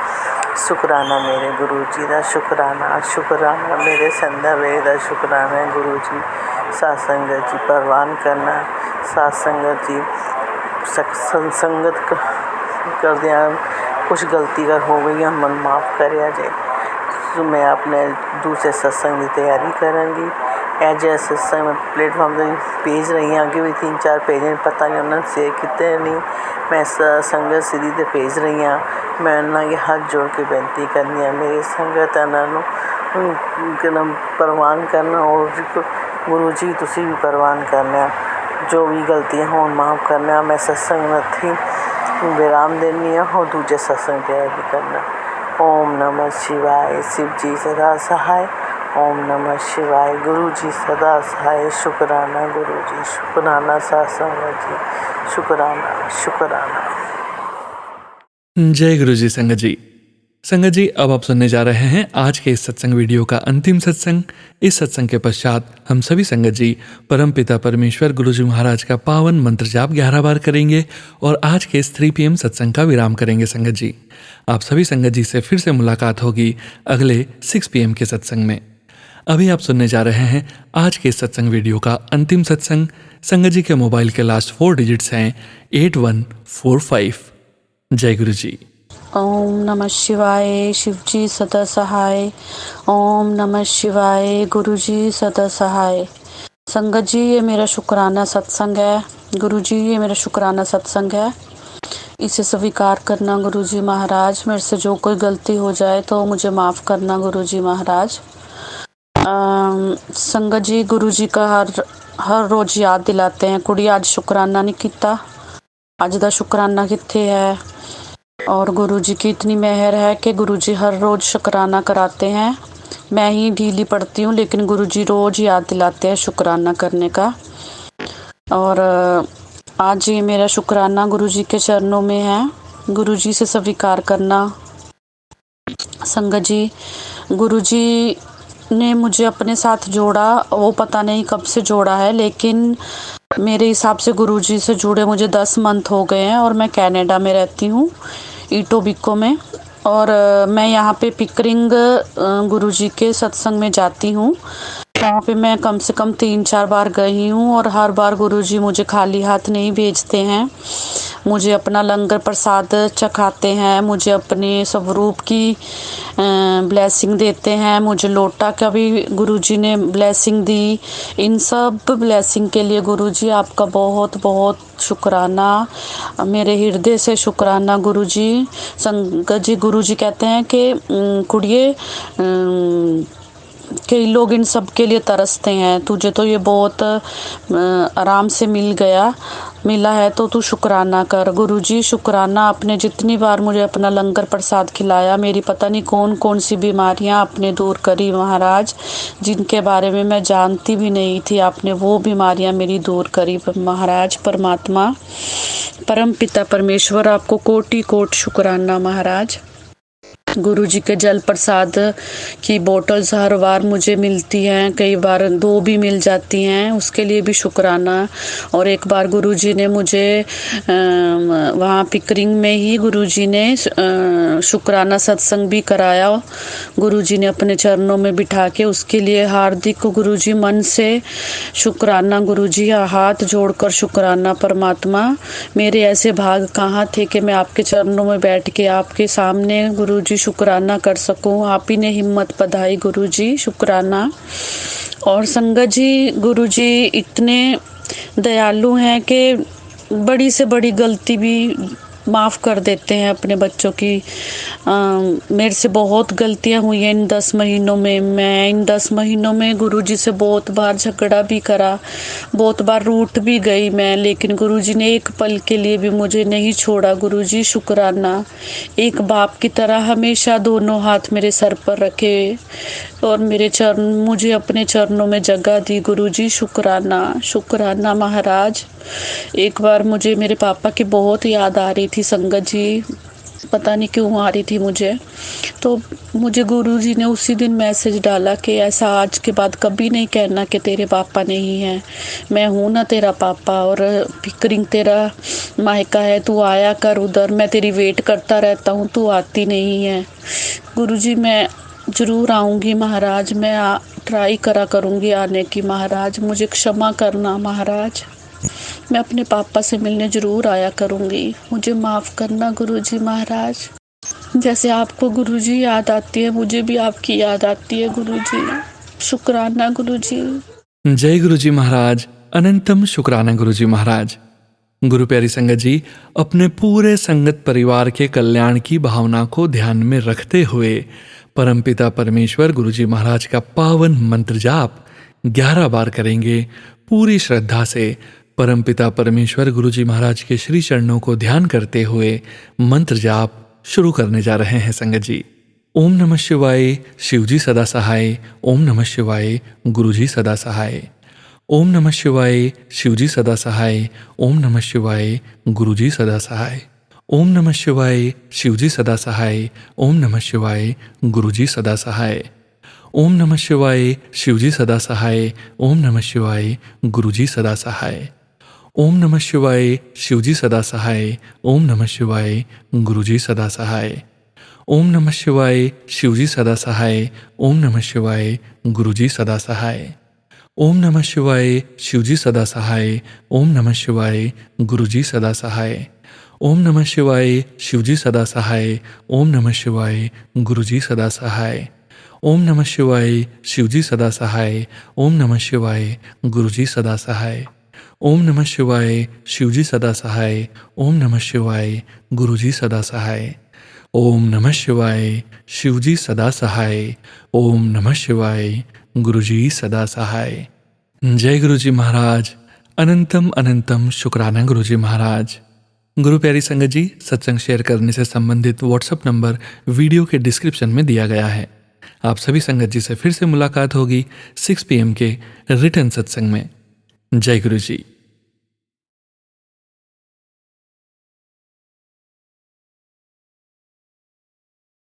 शुक्राना मेरे गुरु जी का, शुक्राना मेरे संध्या वेले का शुक्राना है गुरु जी। सत्संगत जी परवान करना, सत्संगत जी संगत कर दिया कुछ गलती कर हो गई मन माफ़ कर जाए। तो मैं अपने दूसरे सत्संग की तैयारी करूँगी। एज ए सत्संग में प्लेटफॉर्म पर पेज रही हैं, आगे भी 3-4 पेज हैं, पता नहीं उन्होंने शेयर कितने नहीं। मैं संगत सीधी ते भेज रही हाँ। मैं उन्होंने हाथ जोड़ के बेनती करनी है मेरी संगत उन्होंने परवान करना। और गुरु जी तुसी भी परवान करना, जो भी गलतियाँ हो माफ़ करना। मैं सत्संग में थी विराम देनी है और दूजे सत्संग तैयारी करना। ओम नमः शिवाय, शिव जी सदा सहाय। ओम नमः शिवाय, गुरु जी सदा सहाय। शुक्राना गुरु जी, शुक्राना सत्संग जी, शुक्राना। जय गुरु जी। संगत जी अब आप सुनने जा रहे हैं आज के इस सत्संग वीडियो का अंतिम सत्संग। इस सत्संग के पश्चात हम सभी संगत जी परमपिता परमेश्वर गुरु जी महाराज का पावन मंत्र जाप 11 बार करेंगे और आज के इस 3 PM सत्संग का विराम करेंगे। संगत जी आप सभी संगत जी से फिर से मुलाकात होगी अगले 6 PM के सत्संग में। अभी आप सुनने जा रहे हैं आज के इस सत्संग वीडियो का अंतिम सत्संग। संगत जी के मोबाइल के लास्ट 4 डिजिट्स हैं 8145। जय गुरु जी। ओम नमः शिवाय, शिव जी सदा सहाय। ओम नमः शिवाय, गुरु जी सदा सहाय। संगत जी ये मेरा शुक्राना सत्संग है। गुरु जी ये मेरा शुक्राना सत्संग है, इसे स्वीकार करना गुरु जी महाराज। मेरे से जो कोई गलती हो जाए तो मुझे माफ़ करना गुरु जी महाराज। संगत जी गुरु जी का हर रोज़ याद दिलाते हैं, कुड़ी आज शुक्राना नहीं किया, अज दा शुक्राना कित्थे है। और गुरु जी की इतनी मेहर है कि गुरु जी हर रोज़ शुक्राना कराते हैं। मैं ही ढीली पड़ती हूँ लेकिन गुरु जी रोज़ याद दिलाते हैं शुक्राना करने का। और आज ये मेरा शुक्राना गुरु जी के चरणों में है, गुरु जी से स्वीकार करना। संगत जी गुरु जी ने मुझे अपने साथ जोड़ा, वो पता नहीं कब से जोड़ा है, लेकिन मेरे हिसाब से गुरु जी से जुड़े मुझे 10 मंथ हो गए हैं। और मैं कनाडा में रहती हूँ, इटोबिको में। और मैं यहाँ पे पिकरिंग गुरु जी के सत्संग में जाती हूँ। वहाँ पे मैं कम से कम 3-4 बार गई हूँ और हर बार गुरु जी मुझे खाली हाथ नहीं भेजते हैं। मुझे अपना लंगर प्रसाद चखाते हैं, मुझे अपने स्वरूप की ब्लेसिंग देते हैं, मुझे लोटा का भी गुरु जी ने ब्लेसिंग दी। इन सब ब्लेसिंग के लिए गुरु जी आपका बहुत बहुत शुक्राना, मेरे हृदय से शुक्राना गुरु जी। संगत जी गुरु जी कहते हैं कि कुड़िए कई लोग इन सब के लिए तरसते हैं, तुझे तो ये बहुत आराम से मिला है तो तू शुक्राना कर। गुरुजी शुक्राना, आपने जितनी बार मुझे अपना लंगर प्रसाद खिलाया, मेरी पता नहीं कौन कौन सी बीमारियां आपने दूर करी महाराज, जिनके बारे में मैं जानती भी नहीं थी, आपने वो बीमारियां मेरी दूर करी महाराज। परमात्मा परम पिता परमेश्वर आपको कोटि कोटि शुक्राना महाराज। गुरुजी के जल प्रसाद की बोतल्स हर बार मुझे मिलती हैं, कई बार 2 भी मिल जाती हैं, उसके लिए भी शुक्राना। और एक बार गुरुजी ने मुझे वहाँ पिकरिंग में ही गुरुजी ने शुक्राना सत्संग भी कराया, गुरुजी ने अपने चरणों में बिठा के, उसके लिए हार्दिक गुरुजी मन से शुक्राना। गुरुजी हाथ जोड़कर शुक्राना परमात्मा, मेरे ऐसे भाग कहाँ थे कि मैं आपके चरणों में बैठ के आपके सामने गुरुजी शुक्राना कर सकूं। आप ही ने हिम्मत बधाई गुरुजी, शुक्राना। और संगत जी, गुरुजी इतने दयालु हैं कि बड़ी से बड़ी गलती भी माफ़ कर देते हैं अपने बच्चों की। मेरे से बहुत गलतियां हुई हैं इन 10 महीनों में। मैं इन 10 महीनों में गुरुजी से बहुत बार झगड़ा भी करा, बहुत बार रूठ भी गई मैं, लेकिन गुरुजी ने एक पल के लिए भी मुझे नहीं छोड़ा। गुरुजी शुक्राना। एक बाप की तरह हमेशा दोनों हाथ मेरे सर पर रखे और मेरे चरण, मुझे अपने चरणों में जगह दी। गुरुजी शुक्राना, शुक्राना महाराज। एक बार मुझे मेरे पापा की बहुत याद आ रही थी संगत जी, पता नहीं क्यों आ रही थी मुझे, तो मुझे गुरुजी ने उसी दिन मैसेज डाला कि ऐसा आज के बाद कभी नहीं कहना कि तेरे पापा नहीं हैं, मैं हूँ ना तेरा पापा, और पिकरिंग तेरा मायका है, तू आया कर उधर, मैं तेरी वेट करता रहता हूँ, तू आती नहीं है। गुरुजी मैं ज़रूर आऊँगी महाराज, मैं ट्राई करा करूँगी आने की महाराज, मुझे क्षमा करना महाराज, मैं अपने पापा से मिलने ज़रूर आया करूँगी, मुझे माफ़ करना गुरुजी महाराज। जैसे आपको गुरुजी याद आती है, मुझे भी आपकी याद आती है गुरुजी, शुक्राना गुरुजी। जय गुरुजी महाराज, अनंतम शुक्राना गुरुजी महाराज। गुरु प्यारी संगत जी, अपने पूरे संगत परिवार के कल्याण की भावना को ध्यान में रखते हुए परमपिता परमेश्वर गुरुजी महाराज का पावन मंत्र जाप 11 बार करेंगे। पूरी श्रद्धा से परमपिता परमेश्वर गुरुजी महाराज के श्री चरणों को ध्यान करते हुए मंत्र जाप शुरू करने जा रहे हैं संगत जी। ओम नमः शिवाय, शिवजी सदा सहाय। ओम नमः शिवाय, गुरुजी सदा सहाय। ओम नमः शिवाय, शिवजी सदा सहाय। ओम नमः शिवाय, गुरुजी सदा सहाय। ओम नमः शिवाय, शिवजी सदा सहाय। ओम नमः शिवाय, गुरुजी सदा सहाय। ओम नमः शिवाय, शिवजी सदा सहाय। ओम नमः शिवाय, गुरुजी सदा सहाय। ओम नमः शिवाय, शिवजी सदा सहाय। ओम नमः शिवाय, गुरुजी सदा सहाय। ओम नमः शिवाय, शिवजी सदा सहाय। ओम नमः शिवाय, गुरुजी सदा सहाय। ओम नमः शिवाय, शिवजी सदा सहाय। ओम नमः शिवाय, गुरुजी सदा सहाय। ओम नमः शिवाय, शिवजी सदा सहाय। ओम नमः शिवाय, गुरुजी सदा सहाय। ओम नमः शिवाय, शिवजी सदा सहाय। ओम नमः शिवाय, गुरुजी सदा सहाय। ओम नमः शिवाय, शिवजी सदा सहाय। ओम नमः शिवाय, गुरुजी सदा सहाय। ओम नमः शिवाय, शिवजी सदा सहाय। ओम नमः शिवाय, गुरुजी सदा सहाय। जय गुरुजी महाराज, अनंतम अनंतम शुक्राना गुरुजी महाराज। गुरु प्यारी संगत जी, सत्संग शेयर करने से संबंधित व्हाट्सएप नंबर वीडियो के डिस्क्रिप्शन में दिया गया है। आप सभी संगत जी से फिर से मुलाकात होगी 6 PM के रिटर्न सत्संग में। जय गुरु जी।